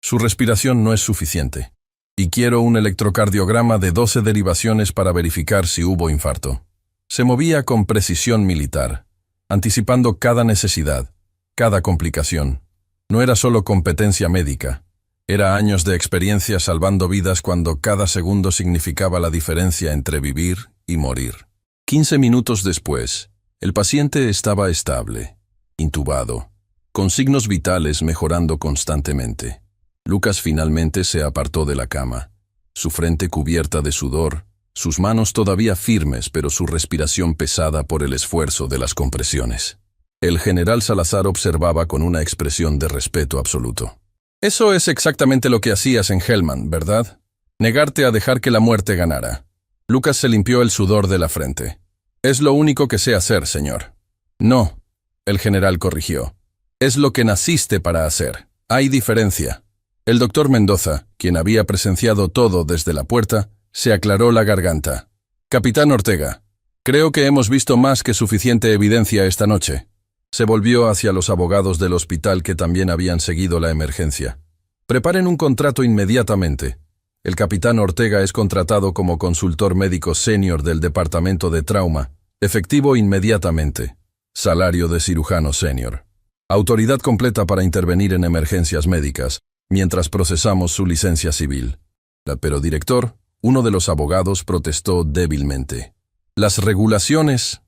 Su respiración no es suficiente. Y quiero un electrocardiograma de 12 derivaciones para verificar si hubo infarto». Se movía con precisión militar, anticipando cada necesidad, cada complicación. No era solo competencia médica. Era años de experiencia salvando vidas cuando cada segundo significaba la diferencia entre vivir y morir. 15 minutos después, el paciente estaba estable, intubado, con signos vitales mejorando constantemente. Lucas finalmente se apartó de la cama, su frente cubierta de sudor, sus manos todavía firmes pero su respiración pesada por el esfuerzo de las compresiones. El general Salazar observaba con una expresión de respeto absoluto. «Eso es exactamente lo que hacías en Hellman, ¿verdad? Negarte a dejar que la muerte ganara». Lucas se limpió el sudor de la frente. «Es lo único que sé hacer, señor». «No», el general corrigió. «Es lo que naciste para hacer. Hay diferencia». El doctor Mendoza, quien había presenciado todo desde la puerta, se aclaró la garganta. «Capitán Ortega, creo que hemos visto más que suficiente evidencia esta noche». Se volvió hacia los abogados del hospital que también habían seguido la emergencia. «Preparen un contrato inmediatamente. El capitán Ortega es contratado como consultor médico senior del departamento de trauma, efectivo inmediatamente. Salario de cirujano senior. Autoridad completa para intervenir en emergencias médicas, mientras procesamos su licencia civil». Pero director, uno de los abogados protestó débilmente. «Las regulaciones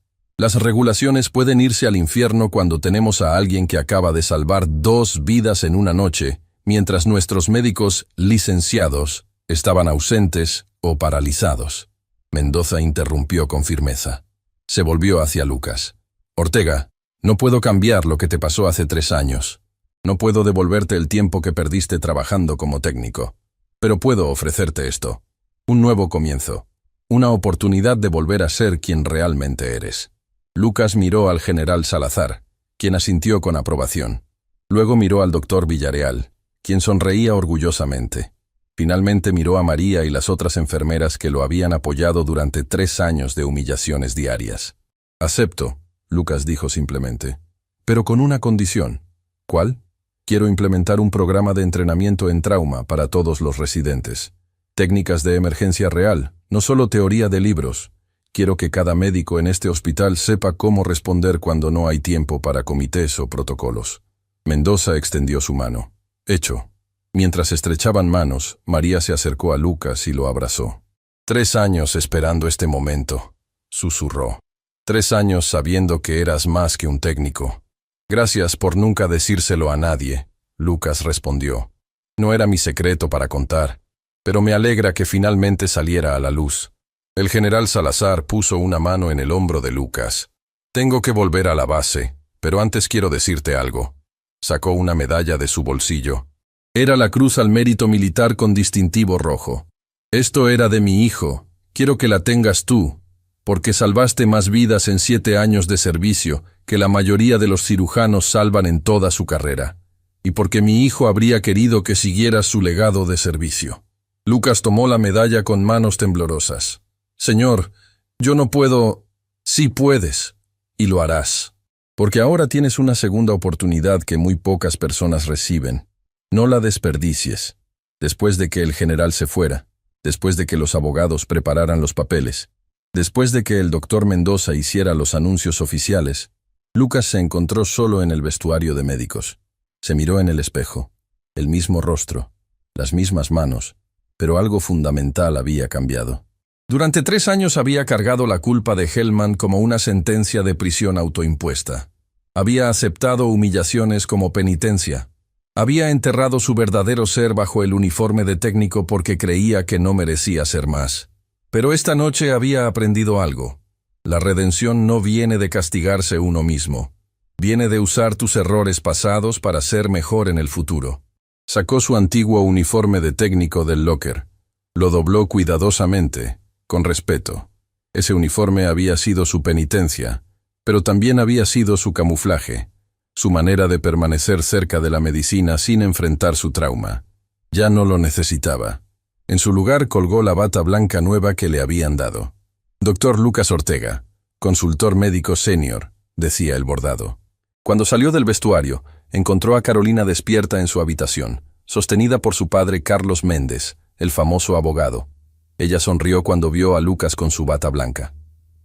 pueden irse al infierno cuando tenemos a alguien que acaba de salvar 2 vidas en una noche, mientras nuestros médicos licenciados estaban ausentes o paralizados». Mendoza interrumpió con firmeza. Se volvió hacia Lucas. «Ortega, no puedo cambiar lo que te pasó hace 3 años. No puedo devolverte el tiempo que perdiste trabajando como técnico. Pero puedo ofrecerte esto. Un nuevo comienzo. Una oportunidad de volver a ser quien realmente eres». Lucas miró al general Salazar, quien asintió con aprobación. Luego miró al doctor Villarreal, quien sonreía orgullosamente. Finalmente miró a María y las otras enfermeras que lo habían apoyado durante 3 años de humillaciones diarias. «Acepto», Lucas dijo simplemente, «pero con una condición». «¿Cuál?» «Quiero implementar un programa de entrenamiento en trauma para todos los residentes. Técnicas de emergencia real, no solo teoría de libros. Quiero que cada médico en este hospital sepa cómo responder cuando no hay tiempo para comités o protocolos. Mendoza extendió su mano. Hecho. Mientras estrechaban manos, María se acercó a Lucas y lo abrazó. 3 años esperando este momento, susurró. 3 años sabiendo que eras más que un técnico. Gracias por nunca decírselo a nadie, Lucas respondió. No era mi secreto para contar, pero me alegra que finalmente saliera a la luz. El general Salazar puso una mano en el hombro de Lucas. Tengo que volver a la base, pero antes quiero decirte algo. Sacó una medalla de su bolsillo. Era la Cruz al Mérito Militar con distintivo rojo. Esto era de mi hijo, quiero que la tengas tú, porque salvaste más vidas en 7 años de servicio que la mayoría de los cirujanos salvan en toda su carrera, y porque mi hijo habría querido que siguieras su legado de servicio. Lucas tomó la medalla con manos temblorosas. Señor, yo no puedo... Sí puedes, y lo harás, porque ahora tienes una segunda oportunidad que muy pocas personas reciben. No la desperdicies. Después de que el general se fuera, después de que los abogados prepararan los papeles, después de que el doctor Mendoza hiciera los anuncios oficiales, Lucas se encontró solo en el vestuario de médicos. Se miró en el espejo, el mismo rostro, las mismas manos, pero algo fundamental había cambiado. Durante 3 años había cargado la culpa de Hellman como una sentencia de prisión autoimpuesta. Había aceptado humillaciones como penitencia. Había enterrado su verdadero ser bajo el uniforme de técnico porque creía que no merecía ser más. Pero esta noche había aprendido algo. La redención no viene de castigarse uno mismo. Viene de usar tus errores pasados para ser mejor en el futuro. Sacó su antiguo uniforme de técnico del locker. Lo dobló cuidadosamente, con respeto. Ese uniforme había sido su penitencia, pero también había sido su camuflaje, su manera de permanecer cerca de la medicina sin enfrentar su trauma. Ya no lo necesitaba. En su lugar colgó la bata blanca nueva que le habían dado. Doctor Lucas Ortega, consultor médico senior, decía el bordado. Cuando salió del vestuario, encontró a Carolina despierta en su habitación, sostenida por su padre Carlos Méndez, el famoso abogado. Ella sonrió cuando vio a Lucas con su bata blanca.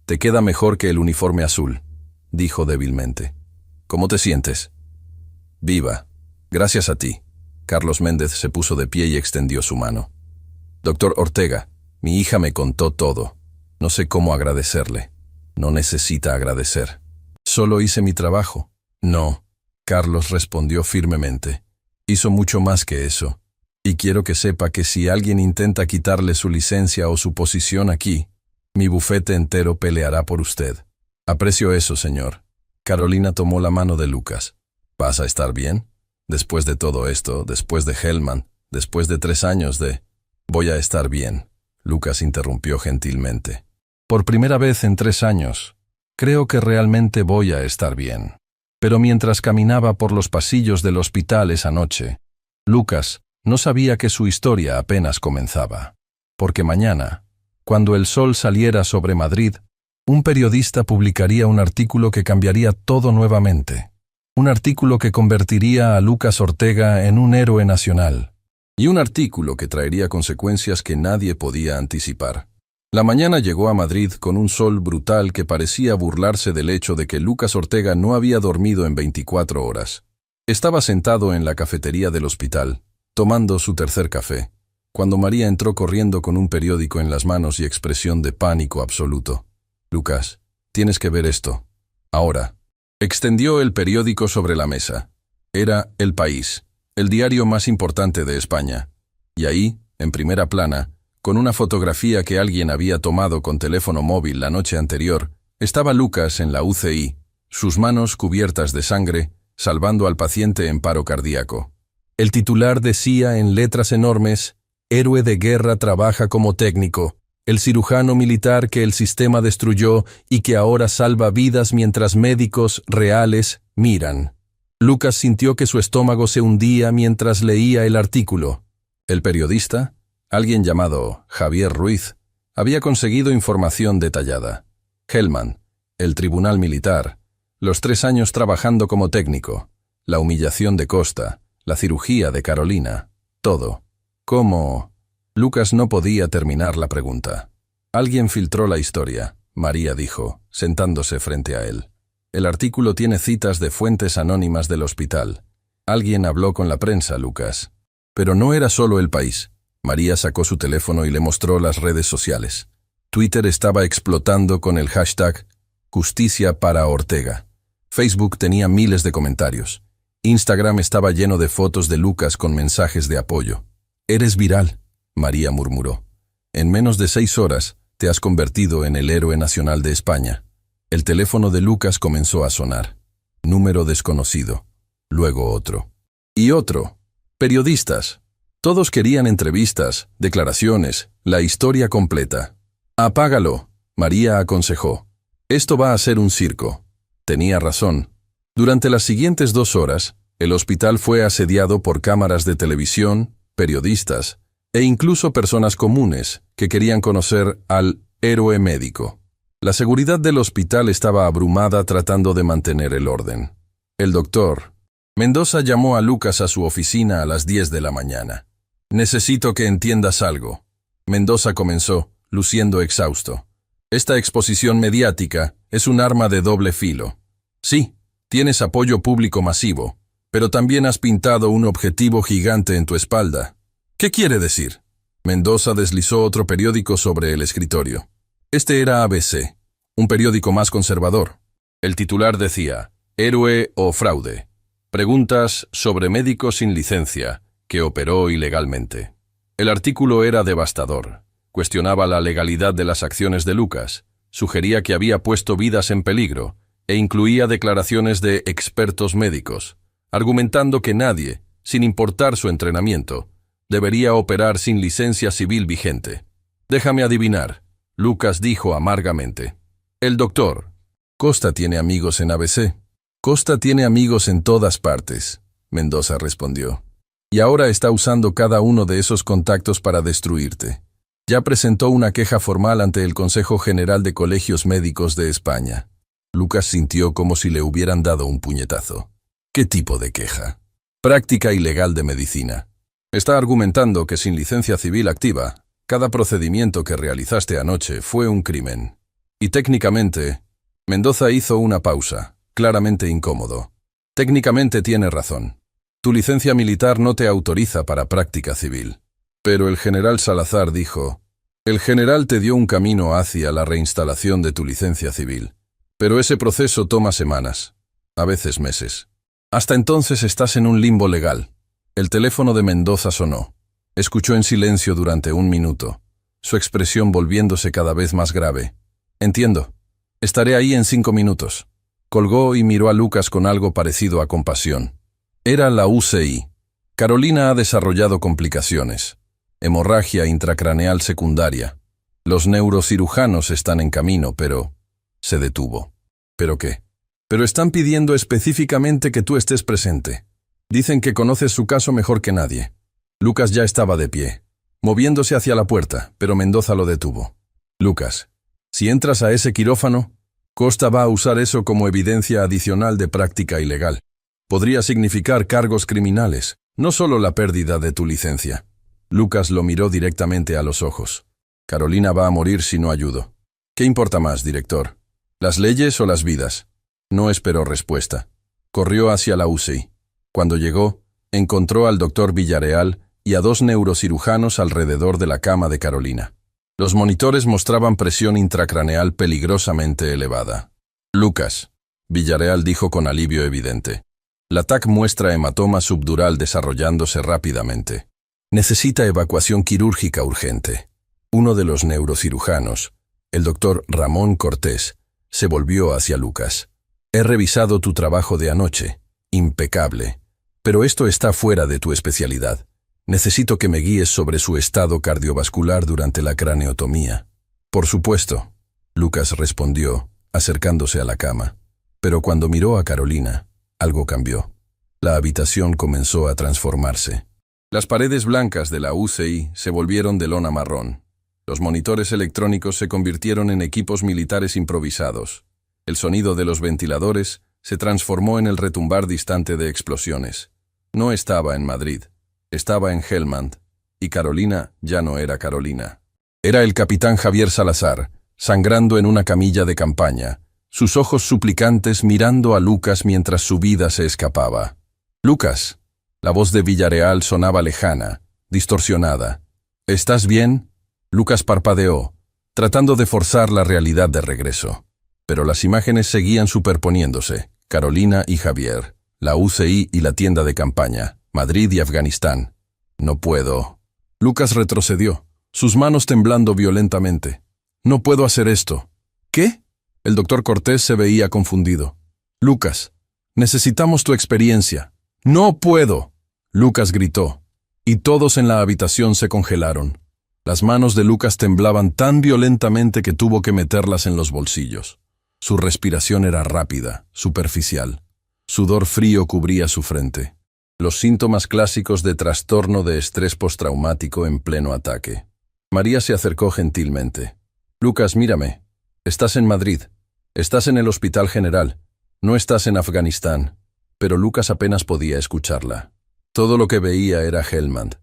«Te queda mejor que el uniforme azul», dijo débilmente. «¿Cómo te sientes?» «Viva. Gracias a ti». Carlos Méndez se puso de pie y extendió su mano. «Doctor Ortega, mi hija me contó todo. No sé cómo agradecerle». «No necesita agradecer. Solo hice mi trabajo». «No», Carlos respondió firmemente. «Hizo mucho más que eso. Y quiero que sepa que si alguien intenta quitarle su licencia o su posición aquí, mi bufete entero peleará por usted». «Aprecio eso, señor». Carolina tomó la mano de Lucas. «¿Vas a estar bien? Después de todo esto, después de Hellman, después de 3 años de...» «Voy a estar bien», Lucas interrumpió gentilmente. «Por primera vez en 3 años, creo que realmente voy a estar bien». Pero mientras caminaba por los pasillos del hospital esa noche, Lucas no sabía que su historia apenas comenzaba. Porque mañana, cuando el sol saliera sobre Madrid, un periodista publicaría un artículo que cambiaría todo nuevamente. Un artículo que convertiría a Lucas Ortega en un héroe nacional. Y un artículo que traería consecuencias que nadie podía anticipar. La mañana llegó a Madrid con un sol brutal que parecía burlarse del hecho de que Lucas Ortega no había dormido en 24 horas. Estaba sentado en la cafetería del hospital, tomando su tercer café, cuando María entró corriendo con un periódico en las manos y expresión de pánico absoluto. «Lucas, tienes que ver esto. Ahora». Extendió el periódico sobre la mesa. Era El País, el diario más importante de España. Y ahí, en primera plana, con una fotografía que alguien había tomado con teléfono móvil la noche anterior, estaba Lucas en la UCI, sus manos cubiertas de sangre, salvando al paciente en paro cardíaco. El titular decía en letras enormes: «Héroe de guerra trabaja como técnico, el cirujano militar que el sistema destruyó y que ahora salva vidas mientras médicos reales miran». Lucas sintió que su estómago se hundía mientras leía el artículo. El periodista, alguien llamado Javier Ruiz, había conseguido información detallada. Hellman, el tribunal militar, los 3 años trabajando como técnico, la humillación de Costa, la cirugía de Carolina, todo. ¿Cómo? Lucas no podía terminar la pregunta. Alguien filtró la historia, María dijo, sentándose frente a él. El artículo tiene citas de fuentes anónimas del hospital. Alguien habló con la prensa, Lucas. Pero no era solo El País. María sacó su teléfono y le mostró las redes sociales. Twitter estaba explotando con el hashtag Justicia para Ortega. Facebook tenía miles de comentarios. Instagram estaba lleno de fotos de Lucas con mensajes de apoyo. «Eres viral», María murmuró. «En menos de 6 horas te has convertido en el héroe nacional de España». El teléfono de Lucas comenzó a sonar. Número desconocido. Luego otro. Y otro. Periodistas. Todos querían entrevistas, declaraciones, la historia completa. «Apágalo», María aconsejó. «Esto va a ser un circo». Tenía razón. Durante las siguientes 2 horas, el hospital fue asediado por cámaras de televisión, periodistas e incluso personas comunes que querían conocer al héroe médico. La seguridad del hospital estaba abrumada tratando de mantener el orden. El doctor Mendoza llamó a Lucas a su oficina a las 10 de la mañana. «Necesito que entiendas algo». Mendoza comenzó, luciendo exhausto. «Esta exposición mediática es un arma de doble filo. Sí, tienes apoyo público masivo, pero también has pintado un objetivo gigante en tu espalda». «¿Qué quiere decir?». Mendoza deslizó otro periódico sobre el escritorio. Este era ABC, un periódico más conservador. El titular decía, «Héroe o fraude. Preguntas sobre médico sin licencia, que operó ilegalmente». El artículo era devastador. Cuestionaba la legalidad de las acciones de Lucas, sugería que había puesto vidas en peligro, e incluía declaraciones de expertos médicos, argumentando que nadie, sin importar su entrenamiento, debería operar sin licencia civil vigente. «Déjame adivinar», Lucas dijo amargamente. «El doctor Costa tiene amigos en ABC». «Costa tiene amigos en todas partes», Mendoza respondió. «Y ahora está usando cada uno de esos contactos para destruirte. Ya presentó una queja formal ante el Consejo General de Colegios Médicos de España». Lucas sintió como si le hubieran dado un puñetazo. «¿Qué tipo de queja?». «Práctica ilegal de medicina. Está argumentando que sin licencia civil activa, cada procedimiento que realizaste anoche fue un crimen. Y técnicamente...». Mendoza hizo una pausa, claramente incómodo. «Técnicamente tiene razón. Tu licencia militar no te autoriza para práctica civil». Pero el general Salazar dijo, «El general te dio un camino hacia la reinstalación de tu licencia civil. Pero ese proceso toma semanas, a veces meses. Hasta entonces estás en un limbo legal». El teléfono de Mendoza sonó. Escuchó en silencio durante 1 minuto, su expresión volviéndose cada vez más grave. «Entiendo. Estaré ahí en 5 minutos». Colgó y miró a Lucas con algo parecido a compasión. Era la UCI. Carolina ha desarrollado complicaciones. Hemorragia intracraneal secundaria. Los neurocirujanos están en camino, pero... Se detuvo. ¿Pero qué? «Pero están pidiendo específicamente que tú estés presente. Dicen que conoces su caso mejor que nadie». Lucas ya estaba de pie, moviéndose hacia la puerta, pero Mendoza lo detuvo. «Lucas, si entras a ese quirófano, Costa va a usar eso como evidencia adicional de práctica ilegal. Podría significar cargos criminales, no solo la pérdida de tu licencia». Lucas lo miró directamente a los ojos. «Carolina va a morir si no ayudo. ¿Qué importa más, director? ¿Las leyes o las vidas?». No esperó respuesta. Corrió hacia la UCI. Cuando llegó, encontró al doctor Villarreal y a 2 neurocirujanos alrededor de la cama de Carolina. Los monitores mostraban presión intracraneal peligrosamente elevada. «Lucas», Villarreal dijo con alivio evidente. «La TAC muestra hematoma subdural desarrollándose rápidamente. Necesita evacuación quirúrgica urgente». Uno de los neurocirujanos, el doctor Ramón Cortés, se volvió hacia Lucas. «He revisado tu trabajo de anoche. Impecable. Pero esto está fuera de tu especialidad. Necesito que me guíes sobre su estado cardiovascular durante la craneotomía». «Por supuesto», Lucas respondió, acercándose a la cama. Pero cuando miró a Carolina, algo cambió. La habitación comenzó a transformarse. Las paredes blancas de la UCI se volvieron de lona marrón. Los monitores electrónicos se convirtieron en equipos militares improvisados. El sonido de los ventiladores se transformó en el retumbar distante de explosiones. No estaba en Madrid, estaba en Helmand, y Carolina ya no era Carolina. Era el capitán Javier Salazar, sangrando en una camilla de campaña, sus ojos suplicantes mirando a Lucas mientras su vida se escapaba. «Lucas». La voz de Villarreal sonaba lejana, distorsionada. «¿Estás bien?» Lucas parpadeó, tratando de forzar la realidad de regreso. Pero las imágenes seguían superponiéndose. Carolina y Javier, la UCI y la tienda de campaña, Madrid y Afganistán. «No puedo». Lucas retrocedió, sus manos temblando violentamente. «No puedo hacer esto». «¿Qué?». El doctor Cortés se veía confundido. «Lucas, necesitamos tu experiencia». «No puedo», Lucas gritó, y todos en la habitación se congelaron. Las manos de Lucas temblaban tan violentamente que tuvo que meterlas en los bolsillos. Su respiración era rápida, superficial. Sudor frío cubría su frente. Los síntomas clásicos de trastorno de estrés postraumático en pleno ataque. María se acercó gentilmente. «Lucas, mírame. Estás en Madrid. Estás en el Hospital General. No estás en Afganistán». Pero Lucas apenas podía escucharla. Todo lo que veía era Helmand.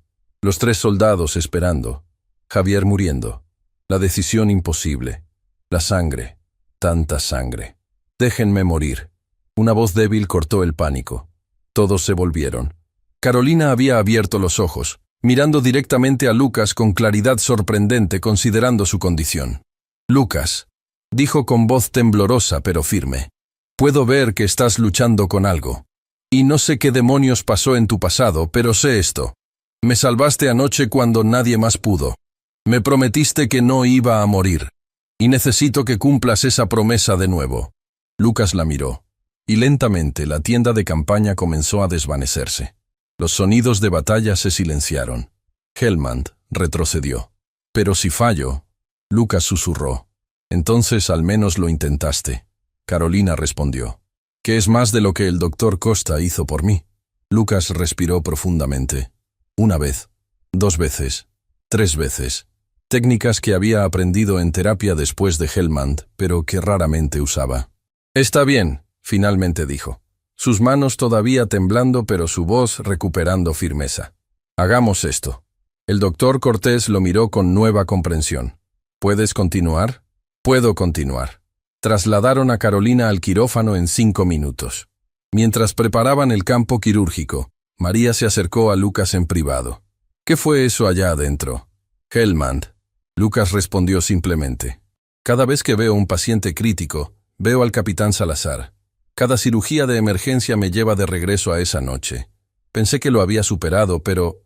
Los 3 soldados esperando. Javier muriendo. La decisión imposible. La sangre. Tanta sangre. «Déjenme morir». Una voz débil cortó el pánico. Todos se volvieron. Carolina había abierto los ojos, mirando directamente a Lucas con claridad sorprendente considerando su condición. «Lucas», dijo con voz temblorosa pero firme, «puedo ver que estás luchando con algo. Y no sé qué demonios pasó en tu pasado, pero sé esto. Me salvaste anoche cuando nadie más pudo. Me prometiste que no iba a morir. Y necesito que cumplas esa promesa de nuevo». Lucas la miró. Y lentamente la tienda de campaña comenzó a desvanecerse. Los sonidos de batalla se silenciaron. Helmand retrocedió. «Pero si fallo», Lucas susurró. «Entonces al menos lo intentaste». Carolina respondió. «¿Qué es más de lo que el doctor Costa hizo por mí?» Lucas respiró profundamente. 1 vez, 2 veces, 3 veces. Técnicas que había aprendido en terapia después de Helmand, pero que raramente usaba. «Está bien», finalmente dijo. Sus manos todavía temblando, pero su voz recuperando firmeza. «Hagamos esto». El doctor Cortés lo miró con nueva comprensión. «¿Puedes continuar?» «Puedo continuar». Trasladaron a Carolina al quirófano en 5 minutos. Mientras preparaban el campo quirúrgico, María se acercó a Lucas en privado. «¿Qué fue eso allá adentro?» «Helmand». Lucas respondió simplemente. «Cada vez que veo un paciente crítico, veo al capitán Salazar. Cada cirugía de emergencia me lleva de regreso a esa noche. Pensé que lo había superado, pero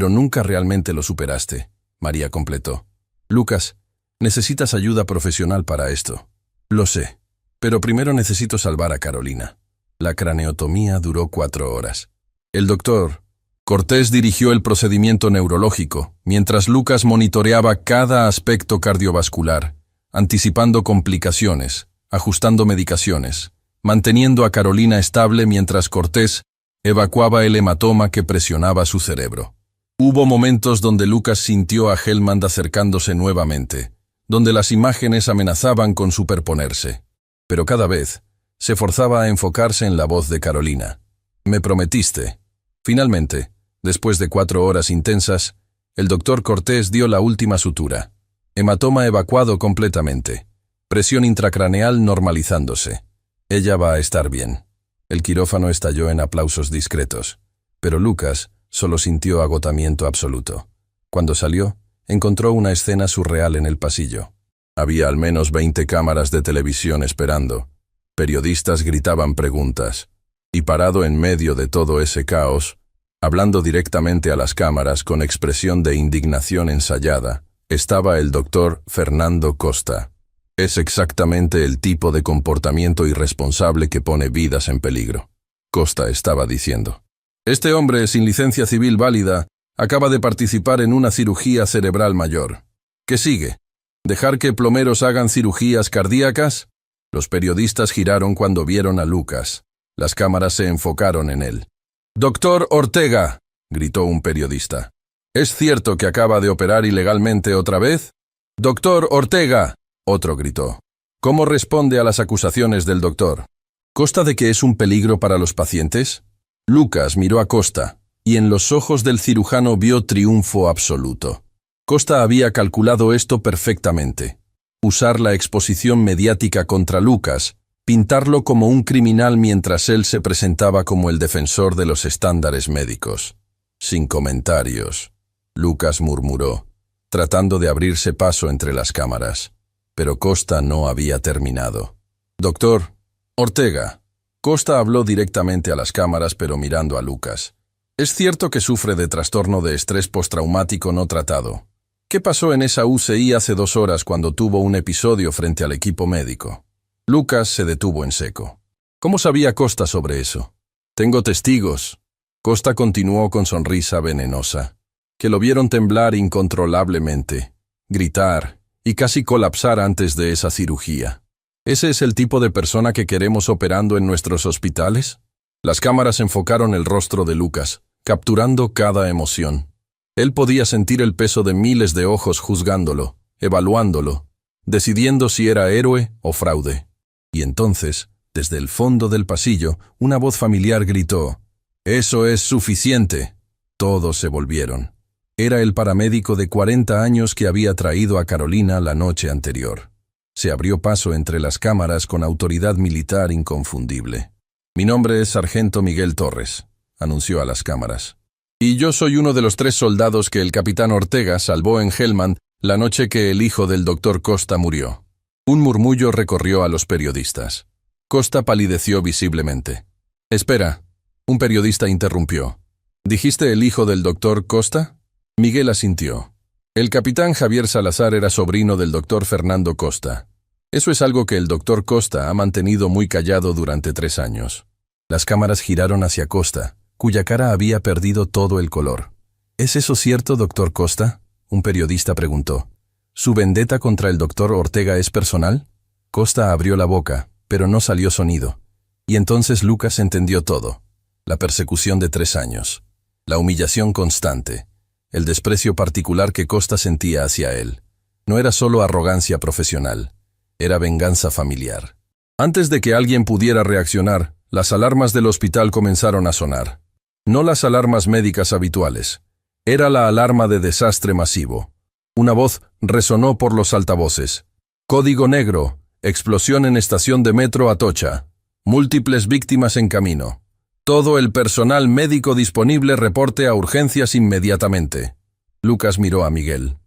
nunca realmente lo superaste», María completó. «Lucas, necesitas ayuda profesional para esto». «Lo sé, pero primero necesito salvar a Carolina». La craneotomía duró 4 horas. El doctor Cortés dirigió el procedimiento neurológico, mientras Lucas monitoreaba cada aspecto cardiovascular, anticipando complicaciones, ajustando medicaciones, manteniendo a Carolina estable mientras Cortés evacuaba el hematoma que presionaba su cerebro. Hubo momentos donde Lucas sintió a Helmand acercándose nuevamente, donde las imágenes amenazaban con superponerse. Pero cada vez se forzaba a enfocarse en la voz de Carolina. «Me prometiste». Finalmente, después de 4 horas intensas, el doctor Cortés dio la última sutura. Hematoma evacuado completamente. Presión intracraneal normalizándose. «Ella va a estar bien». El quirófano estalló en aplausos discretos. Pero Lucas solo sintió agotamiento absoluto. Cuando salió, encontró una escena surreal en el pasillo. Había al menos 20 cámaras de televisión esperando. Periodistas gritaban preguntas. Y parado en medio de todo ese caos, hablando directamente a las cámaras con expresión de indignación ensayada, estaba el doctor Fernando Costa. Es exactamente el tipo de comportamiento irresponsable que pone vidas en peligro. Costa estaba diciendo. «Este hombre, sin licencia civil válida, acaba de participar en una cirugía cerebral mayor. ¿Qué sigue? ¿Dejar que plomeros hagan cirugías cardíacas?» Los periodistas giraron cuando vieron a Lucas. Las cámaras se enfocaron en él. «Doctor Ortega», gritó un periodista. «¿Es cierto que acaba de operar ilegalmente otra vez?» «Doctor Ortega», otro gritó. «¿Cómo responde a las acusaciones del doctor? ¿Consta de que es un peligro para los pacientes?» Lucas miró a Costa, y en los ojos del cirujano vio triunfo absoluto. Costa había calculado esto perfectamente. usar la exposición mediática contra Lucas, pintarlo como un criminal mientras él se presentaba como el defensor de los estándares médicos. Sin comentarios, Lucas murmuró, tratando de abrirse paso entre las cámaras. Pero Costa no había terminado. «Doctor Ortega». Costa habló directamente a las cámaras pero mirando a Lucas. «Es cierto que sufre de trastorno de estrés postraumático no tratado. ¿Qué pasó en esa UCI hace 2 horas cuando tuvo un episodio frente al equipo médico?» Lucas se detuvo en seco. ¿Cómo sabía Costa sobre eso? «Tengo testigos». Costa continuó con sonrisa venenosa. «Que lo vieron temblar incontrolablemente, gritar y casi colapsar antes de esa cirugía. ¿Ese es el tipo de persona que queremos operando en nuestros hospitales?» Las cámaras enfocaron el rostro de Lucas, capturando cada emoción. Él podía sentir el peso de miles de ojos juzgándolo, evaluándolo, decidiendo si era héroe o fraude. Y entonces, desde el fondo del pasillo, una voz familiar gritó, «¡Eso es suficiente!». Todos se volvieron. Era el paramédico de 40 años que había traído a Carolina la noche anterior. Se abrió paso entre las cámaras con autoridad militar inconfundible. «Mi nombre es Sargento Miguel Torres», anunció a las cámaras. «Y yo soy uno de los 3 soldados que el capitán Ortega salvó en Helmand la noche que el hijo del doctor Costa murió». Un murmullo recorrió a los periodistas. Costa palideció visiblemente. «Espera», un periodista interrumpió. «¿Dijiste el hijo del doctor Costa?» Miguel asintió. El capitán Javier Salazar era sobrino del doctor Fernando Costa. Eso es algo que el doctor Costa ha mantenido muy callado durante 3 años. Las cámaras giraron hacia Costa, cuya cara había perdido todo el color. «¿Es eso cierto, doctor Costa?», un periodista preguntó. «¿Su vendetta contra el doctor Ortega es personal?». Costa abrió la boca, pero no salió sonido. Y entonces Lucas entendió todo. La persecución de 3 años. La humillación constante. El desprecio particular que Costa sentía hacia él. No era solo arrogancia profesional, era venganza familiar. Antes de que alguien pudiera reaccionar, las alarmas del hospital comenzaron a sonar. No las alarmas médicas habituales. Era la alarma de desastre masivo. Una voz resonó por los altavoces. «Código negro, explosión en estación de metro Atocha. Múltiples víctimas en camino. Todo el personal médico disponible reporte a urgencias inmediatamente». Lucas miró a Miguel.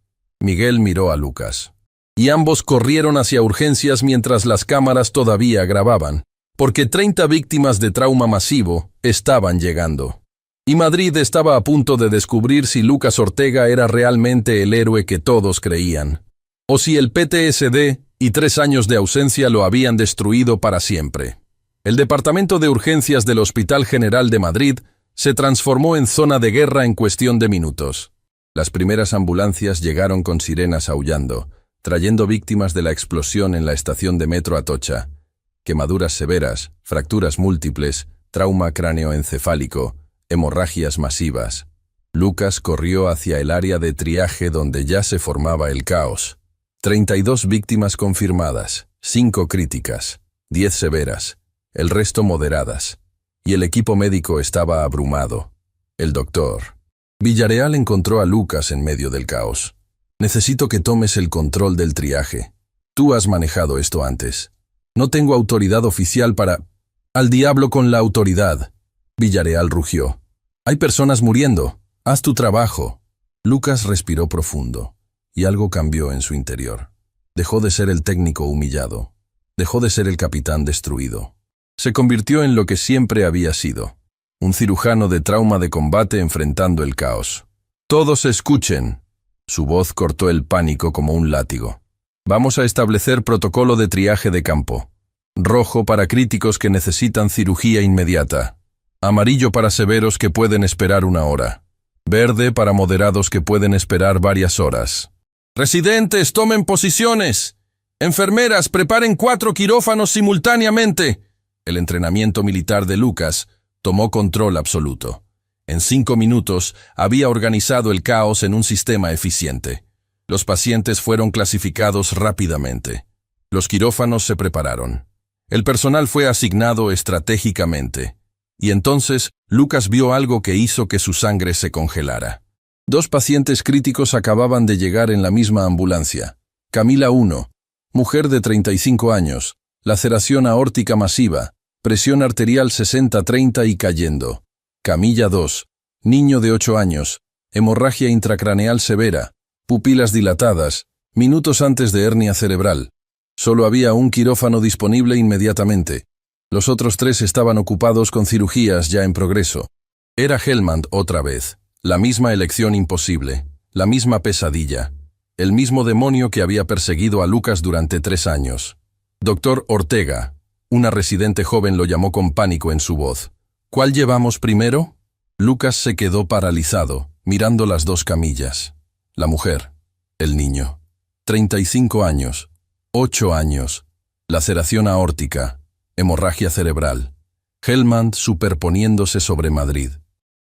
Miguel miró a Lucas. Y ambos corrieron hacia urgencias mientras las cámaras todavía grababan, porque 30 víctimas de trauma masivo estaban llegando. Y Madrid estaba a punto de descubrir si Lucas Ortega era realmente el héroe que todos creían, o si el PTSD y 3 años de ausencia lo habían destruido para siempre. El Departamento de Urgencias del Hospital General de Madrid se transformó en zona de guerra en cuestión de minutos. Las primeras ambulancias llegaron con sirenas aullando, trayendo víctimas de la explosión en la estación de metro Atocha. Quemaduras severas, fracturas múltiples, trauma cráneoencefálico, hemorragias masivas. Lucas corrió hacia el área de triaje donde ya se formaba el caos. 32 víctimas confirmadas, 5 críticas, 10 severas, el resto moderadas. Y el equipo médico estaba abrumado. El doctor Villarreal encontró a Lucas en medio del caos. «Necesito que tomes el control del triaje. Tú has manejado esto antes. No tengo autoridad oficial para...». «Al diablo con la autoridad», Villarreal rugió. «Hay personas muriendo. Haz tu trabajo». Lucas respiró profundo, y algo cambió en su interior. Dejó de ser el técnico humillado. Dejó de ser el capitán destruido. Se convirtió en lo que siempre había sido. Un cirujano de trauma de combate enfrentando el caos. «Todos escuchen». Su voz cortó el pánico como un látigo. «Vamos a establecer protocolo de triaje de campo. Rojo para críticos que necesitan cirugía inmediata. Amarillo para severos que pueden esperar 1 hora. Verde para moderados que pueden esperar varias horas. Residentes, tomen posiciones. Enfermeras, preparen 4 quirófanos simultáneamente». El entrenamiento militar de Lucas tomó control absoluto. En 5 minutos había organizado el caos en un sistema eficiente. Los pacientes fueron clasificados rápidamente. Los quirófanos se prepararon. El personal fue asignado estratégicamente. Y entonces Lucas vio algo que hizo que su sangre se congelara. 2 pacientes críticos acababan de llegar en la misma ambulancia. Camila 1, Mujer de 35 años, laceración aórtica masiva, presión arterial 60-30 y cayendo. Camilla 2, niño de 8 años, hemorragia intracraneal severa, pupilas dilatadas, minutos antes de hernia cerebral. Solo había un quirófano disponible inmediatamente. Los otros 3 estaban ocupados con cirugías ya en progreso. Era Helmand otra vez, la misma elección imposible, la misma pesadilla, el mismo demonio que había perseguido a Lucas durante 3 años. Doctor Ortega, una residente joven lo llamó con pánico en su voz. ¿Cuál llevamos primero? Lucas se quedó paralizado, mirando las 2 camillas. La mujer, el niño. 35 años, 8 años, laceración aórtica, hemorragia cerebral. Helmand superponiéndose sobre Madrid.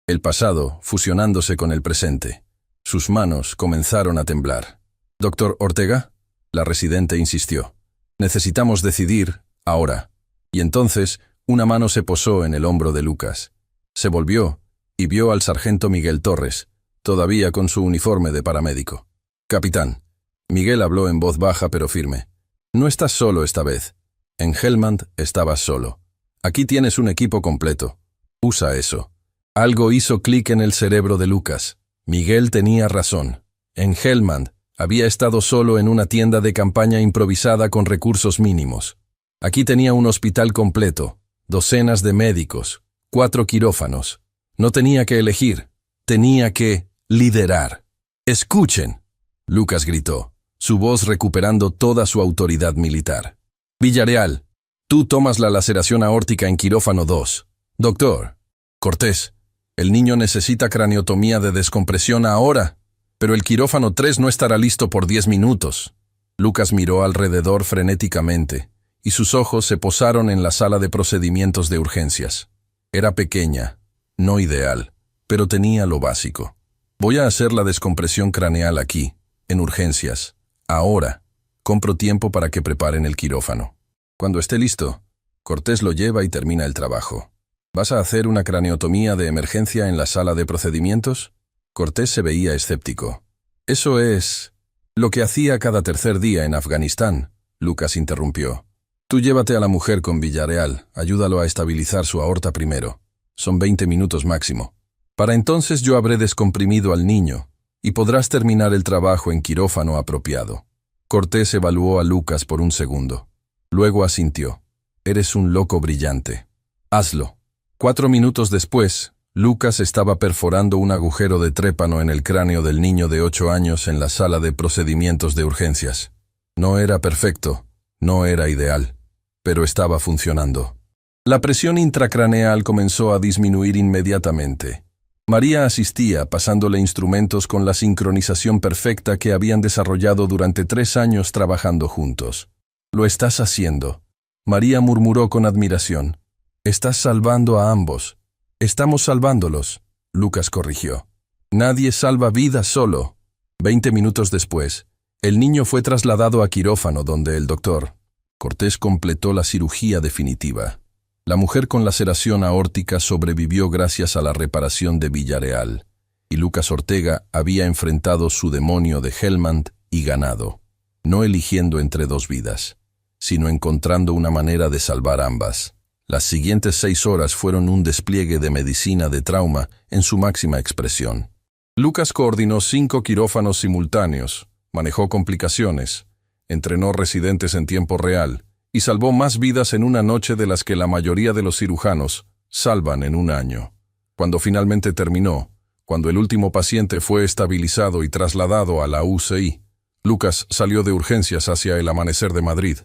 El pasado fusionándose con el presente. Sus manos comenzaron a temblar. «Doctor Ortega», la residente insistió. «Necesitamos decidir, ahora». Y entonces, una mano se posó en el hombro de Lucas. Se volvió y vio al sargento Miguel Torres, todavía con su uniforme de paramédico. «Capitán». Miguel habló en voz baja pero firme. «No estás solo esta vez. En Helmand estabas solo. Aquí tienes un equipo completo. Usa eso». Algo hizo clic en el cerebro de Lucas. Miguel tenía razón. En Helmand había estado solo en una tienda de campaña improvisada con recursos mínimos. Aquí tenía un hospital completo, docenas de médicos, 4 quirófanos. No tenía que elegir, tenía que liderar. «¡Escuchen!», Lucas gritó, su voz recuperando toda su autoridad militar. «Villarreal, tú tomas la laceración aórtica en quirófano 2. Doctor Cortés, el niño necesita craniotomía de descompresión ahora, pero el quirófano 3 no estará listo por 10 minutos». Lucas miró alrededor frenéticamente, y sus ojos se posaron en la sala de procedimientos de urgencias. Era pequeña, no ideal, pero tenía lo básico. «Voy a hacer la descompresión craneal aquí, en urgencias, ahora. Compro tiempo para que preparen el quirófano. Cuando esté listo, Cortés lo lleva y termina el trabajo. ¿Vas a hacer una craneotomía de emergencia en la sala de procedimientos?» Cortés se veía escéptico. «Eso es lo que hacía cada tercer día en Afganistán», Lucas interrumpió. «Tú llévate a la mujer con Villarreal, ayúdalo a estabilizar su aorta primero. Son 20 minutos máximo. Para entonces yo habré descomprimido al niño y podrás terminar el trabajo en quirófano apropiado». Cortés evaluó a Lucas por un segundo. Luego asintió. «Eres un loco brillante. Hazlo». 4 minutos después, Lucas estaba perforando un agujero de trépano en el cráneo del niño de 8 años en la sala de procedimientos de urgencias. No era perfecto, no era ideal, pero estaba funcionando. La presión intracraneal comenzó a disminuir inmediatamente. María asistía, pasándole instrumentos con la sincronización perfecta que habían desarrollado durante 3 años trabajando juntos. «Lo estás haciendo», María murmuró con admiración. «Estás salvando a ambos». «Estamos salvándolos», Lucas corrigió. «Nadie salva vidas solo». 20 minutos después, el niño fue trasladado a quirófano donde el doctor Cortés completó la cirugía definitiva. La mujer con laceración aórtica sobrevivió gracias a la reparación de Villarreal, y Lucas Ortega había enfrentado su demonio de Helmand y ganado, no eligiendo entre 2 vidas, sino encontrando una manera de salvar ambas. Las siguientes 6 horas fueron un despliegue de medicina de trauma en su máxima expresión. Lucas coordinó 5 quirófanos simultáneos, manejó complicaciones, entrenó residentes en tiempo real y salvó más vidas en una noche de las que la mayoría de los cirujanos salvan en un año. Cuando finalmente terminó, cuando el último paciente fue estabilizado y trasladado a la UCI, Lucas salió de urgencias hacia el amanecer de Madrid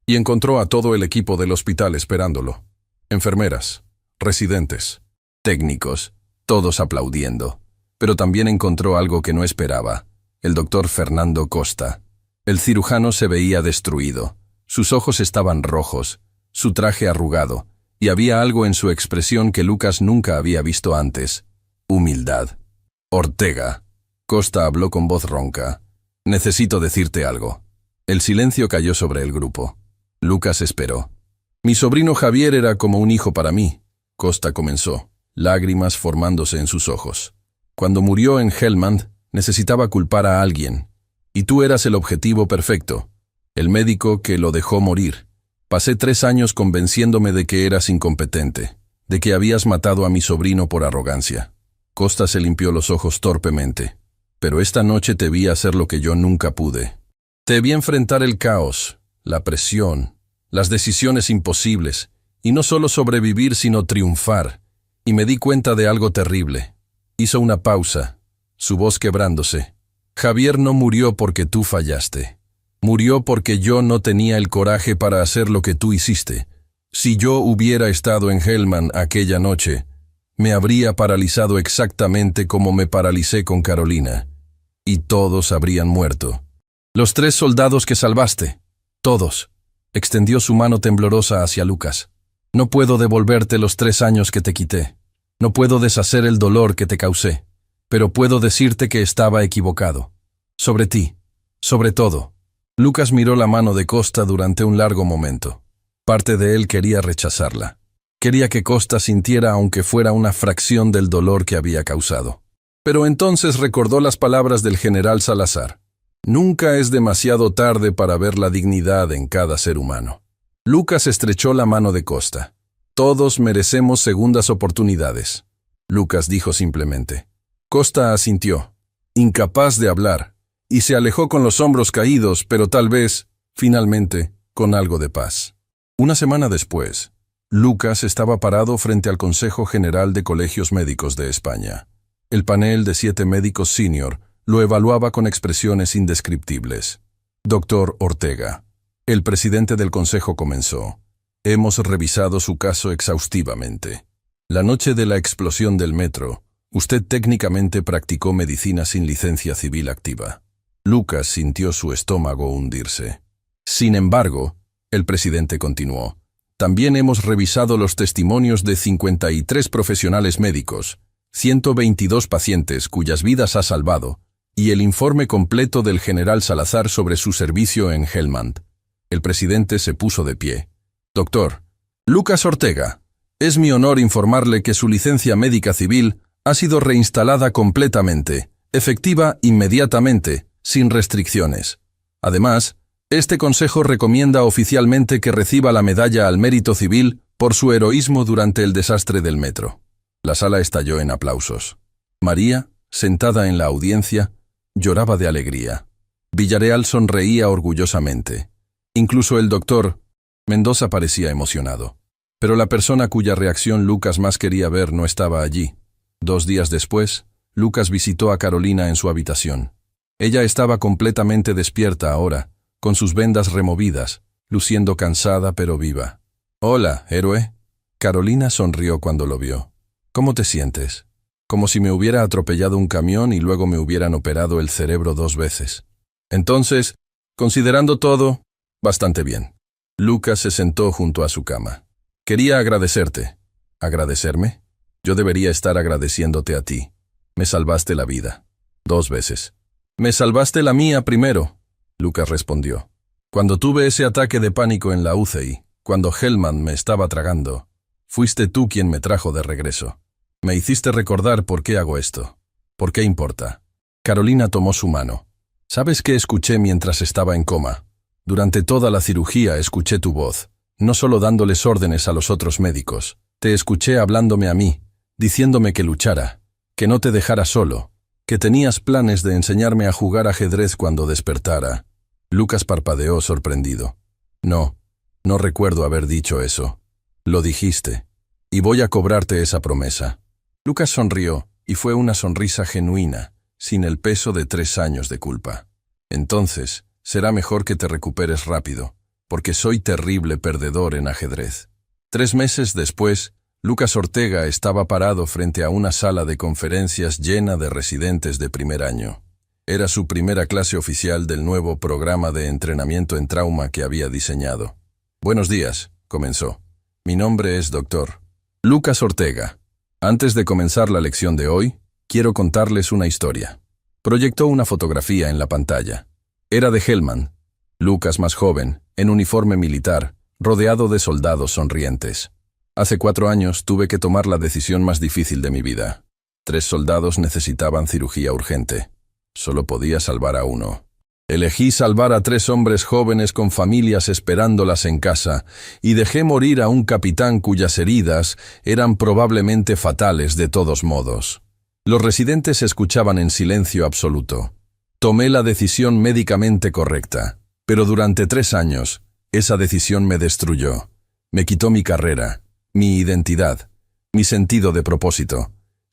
y encontró a todo el equipo del hospital esperándolo. Enfermeras, residentes, técnicos, todos aplaudiendo. Pero también encontró algo que no esperaba, el doctor Fernando Costa. El cirujano se veía destruido, sus ojos estaban rojos, su traje arrugado, y había algo en su expresión que Lucas nunca había visto antes: humildad. «Ortega», Costa habló con voz ronca, «necesito decirte algo». El silencio cayó sobre el grupo. Lucas esperó. «Mi sobrino Javier era como un hijo para mí», Costa comenzó, lágrimas formándose en sus ojos. «Cuando murió en Helmand, necesitaba culpar a alguien, y tú eras el objetivo perfecto. El médico que lo dejó morir. Pasé 3 años convenciéndome de que eras incompetente, de que habías matado a mi sobrino por arrogancia. Costa se limpió los ojos torpemente. Pero esta noche te vi hacer lo que yo nunca pude. Te vi enfrentar el caos, la presión, las decisiones imposibles, y no solo sobrevivir sino triunfar. Y me di cuenta de algo terrible. Hizo una pausa, su voz quebrándose. Javier no murió porque tú fallaste. Murió porque yo no tenía el coraje para hacer lo que tú hiciste. Si yo hubiera estado en Hellman aquella noche, me habría paralizado exactamente como me paralicé con Carolina. Y todos habrían muerto. Los 3 soldados que salvaste. Todos. Extendió su mano temblorosa hacia Lucas. No puedo devolverte los 3 años que te quité. No puedo deshacer el dolor que te causé. Pero puedo decirte que estaba equivocado. Sobre ti. Sobre todo. Lucas miró la mano de Costa durante un largo momento. Parte de él quería rechazarla. Quería que Costa sintiera aunque fuera una fracción del dolor que había causado. Pero entonces recordó las palabras del general Salazar. Nunca es demasiado tarde para ver la dignidad en cada ser humano. Lucas estrechó la mano de Costa. Todos merecemos segundas oportunidades. Lucas dijo simplemente. Costa asintió, incapaz de hablar, y se alejó con los hombros caídos, pero tal vez, finalmente, con algo de paz. Una semana después, Lucas estaba parado frente al Consejo General de Colegios Médicos de España. El panel de 7 médicos senior lo evaluaba con expresiones indescriptibles. Doctor Ortega. El presidente del consejo comenzó. Hemos revisado su caso exhaustivamente. La noche de la explosión del metro, usted técnicamente practicó medicina sin licencia civil activa. Lucas sintió su estómago hundirse. Sin embargo, el presidente continuó, también hemos revisado los testimonios de 53 profesionales médicos, 122 pacientes cuyas vidas ha salvado, y el informe completo del general Salazar sobre su servicio en Hellman. El presidente se puso de pie. Doctor, Lucas Ortega, es mi honor informarle que su licencia médica civil ha sido reinstalada completamente, efectiva inmediatamente, sin restricciones. Además, este consejo recomienda oficialmente que reciba la medalla al mérito civil por su heroísmo durante el desastre del metro. La sala estalló en aplausos. María, sentada en la audiencia, lloraba de alegría. Villareal sonreía orgullosamente. Incluso el doctor Mendoza parecía emocionado. Pero la persona cuya reacción Lucas más quería ver no estaba allí. 2 días después, Lucas visitó a Carolina en su habitación. Ella estaba completamente despierta ahora, con sus vendas removidas, luciendo cansada pero viva. «Hola, héroe». Carolina sonrió cuando lo vio. «¿Cómo te sientes?» «Como si me hubiera atropellado un camión y luego me hubieran operado el cerebro 2 veces. Entonces, considerando todo, bastante bien». Lucas se sentó junto a su cama. «Quería agradecerte». «¿Agradecerme? Yo debería estar agradeciéndote a ti. Me salvaste la vida. 2 veces». «Me salvaste la mía primero», Lucas respondió. «Cuando tuve ese ataque de pánico en la UCI, cuando Hellman me estaba tragando, fuiste tú quien me trajo de regreso. Me hiciste recordar por qué hago esto. ¿Por qué importa?» Carolina tomó su mano. «¿Sabes qué escuché mientras estaba en coma? Durante toda la cirugía escuché tu voz, no solo dándoles órdenes a los otros médicos. Te escuché hablándome a mí, diciéndome que luchara, que no te dejara solo, que tenías planes de enseñarme a jugar ajedrez cuando despertara». Lucas parpadeó sorprendido. «No, no recuerdo haber dicho eso. Lo dijiste. Y voy a cobrarte esa promesa». Lucas sonrió, y fue una sonrisa genuina, sin el peso de 3 años de culpa. «Entonces, será mejor que te recuperes rápido, porque soy terrible perdedor en ajedrez». 3 meses después, Lucas Ortega estaba parado frente a una sala de conferencias llena de residentes de primer año. Era su primera clase oficial del nuevo programa de entrenamiento en trauma que había diseñado. «Buenos días», comenzó. «Mi nombre es Dr. Lucas Ortega. Antes de comenzar la lección de hoy, quiero contarles una historia». Proyectó una fotografía en la pantalla. Era de Hellman, Lucas más joven, en uniforme militar, rodeado de soldados sonrientes. «Hace 4 años tuve que tomar la decisión más difícil de mi vida. 3 soldados necesitaban cirugía urgente. Solo podía salvar a uno. Elegí salvar a 3 hombres jóvenes con familias esperándolas en casa, y dejé morir a un capitán cuyas heridas eran probablemente fatales de todos modos. Los residentes escuchaban en silencio absoluto. Tomé la decisión médicamente correcta, pero durante 3 años, esa decisión me destruyó. Me quitó mi carrera, mi identidad, mi sentido de propósito,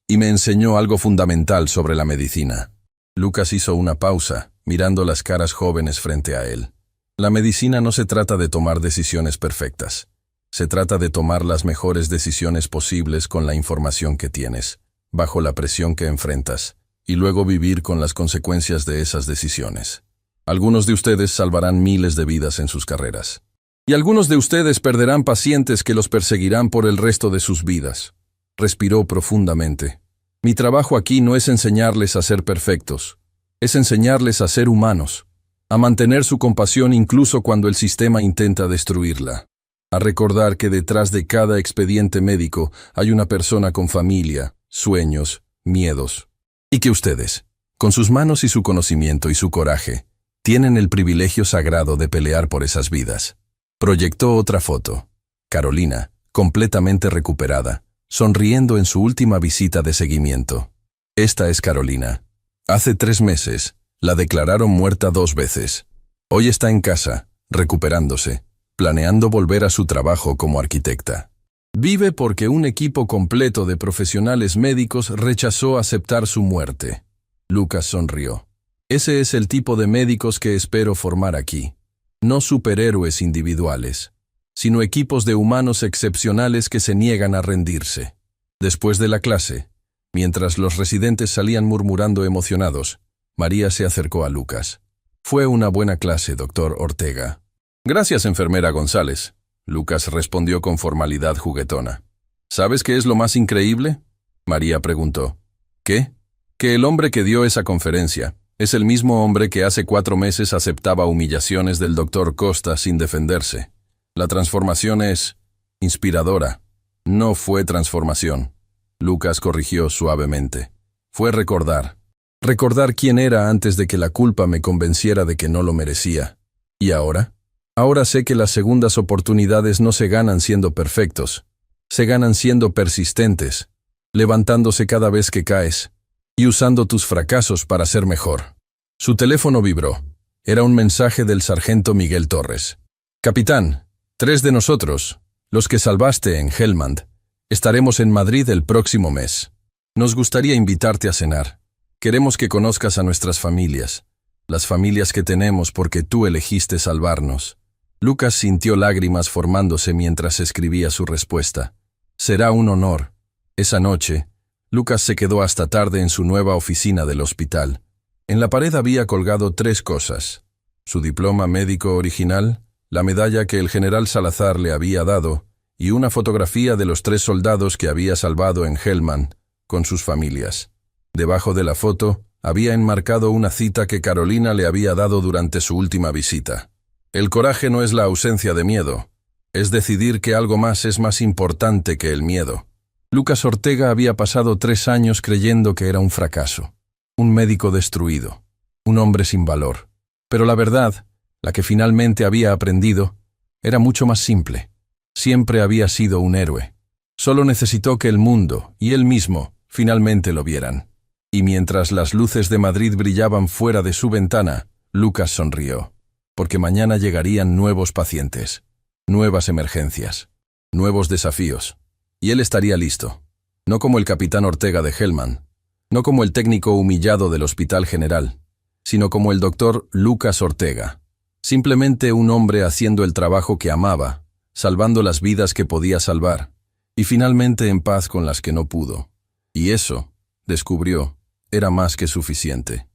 y me enseñó algo fundamental sobre la medicina. Lucas hizo una pausa, mirando las caras jóvenes frente a él. La medicina no se trata de tomar decisiones perfectas. Se trata de tomar las mejores decisiones posibles con la información que tienes, bajo la presión que enfrentas, y luego vivir con las consecuencias de esas decisiones. Algunos de ustedes salvarán miles de vidas en sus carreras. Y algunos de ustedes perderán pacientes que los perseguirán por el resto de sus vidas. Respiró profundamente. Mi trabajo aquí no es enseñarles a ser perfectos. Es enseñarles a ser humanos, a mantener su compasión incluso cuando el sistema intenta destruirla, a recordar que detrás de cada expediente médico hay una persona con familia, sueños, miedos, y que ustedes, con sus manos y su conocimiento y su coraje, tienen el privilegio sagrado de pelear por esas vidas. Proyectó otra foto. Carolina, completamente recuperada, sonriendo en su última visita de seguimiento. Esta es Carolina. Hace 3 meses, la declararon muerta 2 veces. Hoy está en casa, recuperándose, planeando volver a su trabajo como arquitecta. Vive porque un equipo completo de profesionales médicos rechazó aceptar su muerte. Lucas sonrió. Ese es el tipo de médicos que espero formar aquí. No superhéroes individuales, sino equipos de humanos excepcionales que se niegan a rendirse. Después de la clase, mientras los residentes salían murmurando emocionados, María se acercó a Lucas. Fue una buena clase, doctor Ortega. Gracias, enfermera González. Lucas respondió con formalidad juguetona. ¿Sabes qué es lo más increíble? María preguntó. ¿Qué? Que el hombre que dio esa conferencia es el mismo hombre que hace 4 meses aceptaba humillaciones del doctor Costa sin defenderse. La transformación es inspiradora. No fue transformación. Lucas corrigió suavemente. Fue recordar. Recordar quién era antes de que la culpa me convenciera de que no lo merecía. ¿Y ahora? Ahora sé que las segundas oportunidades no se ganan siendo perfectos. Se ganan siendo persistentes, levantándose cada vez que caes, y usando tus fracasos para ser mejor. Su teléfono vibró. Era un mensaje del sargento Miguel Torres. Capitán, 3 de nosotros, los que salvaste en Helmand, estaremos en Madrid el próximo mes. Nos gustaría invitarte a cenar. Queremos que conozcas a nuestras familias, las familias que tenemos porque tú elegiste salvarnos. Lucas sintió lágrimas formándose mientras escribía su respuesta. Será un honor. Esa noche, Lucas se quedó hasta tarde en su nueva oficina del hospital. En la pared había colgado 3 cosas: su diploma médico original, la medalla que el general Salazar le había dado, y una fotografía de los 3 soldados que había salvado en Helmand, con sus familias. Debajo de la foto, había enmarcado una cita que Carolina le había dado durante su última visita. El coraje no es la ausencia de miedo, es decidir que algo más es más importante que el miedo. Lucas Ortega había pasado 3 años creyendo que era un fracaso, un médico destruido, un hombre sin valor. Pero la verdad, la que finalmente había aprendido, era mucho más simple. Siempre había sido un héroe. Solo necesitó que el mundo y él mismo finalmente lo vieran. Y mientras las luces de Madrid brillaban fuera de su ventana, Lucas sonrió, porque mañana llegarían nuevos pacientes, nuevas emergencias, nuevos desafíos, y él estaría listo, no como el capitán Ortega de Helmand, no como el técnico humillado del Hospital General, sino como el doctor Lucas Ortega, simplemente un hombre haciendo el trabajo que amaba, salvando las vidas que podía salvar, y finalmente en paz con las que no pudo. Y eso, descubrió, era más que suficiente.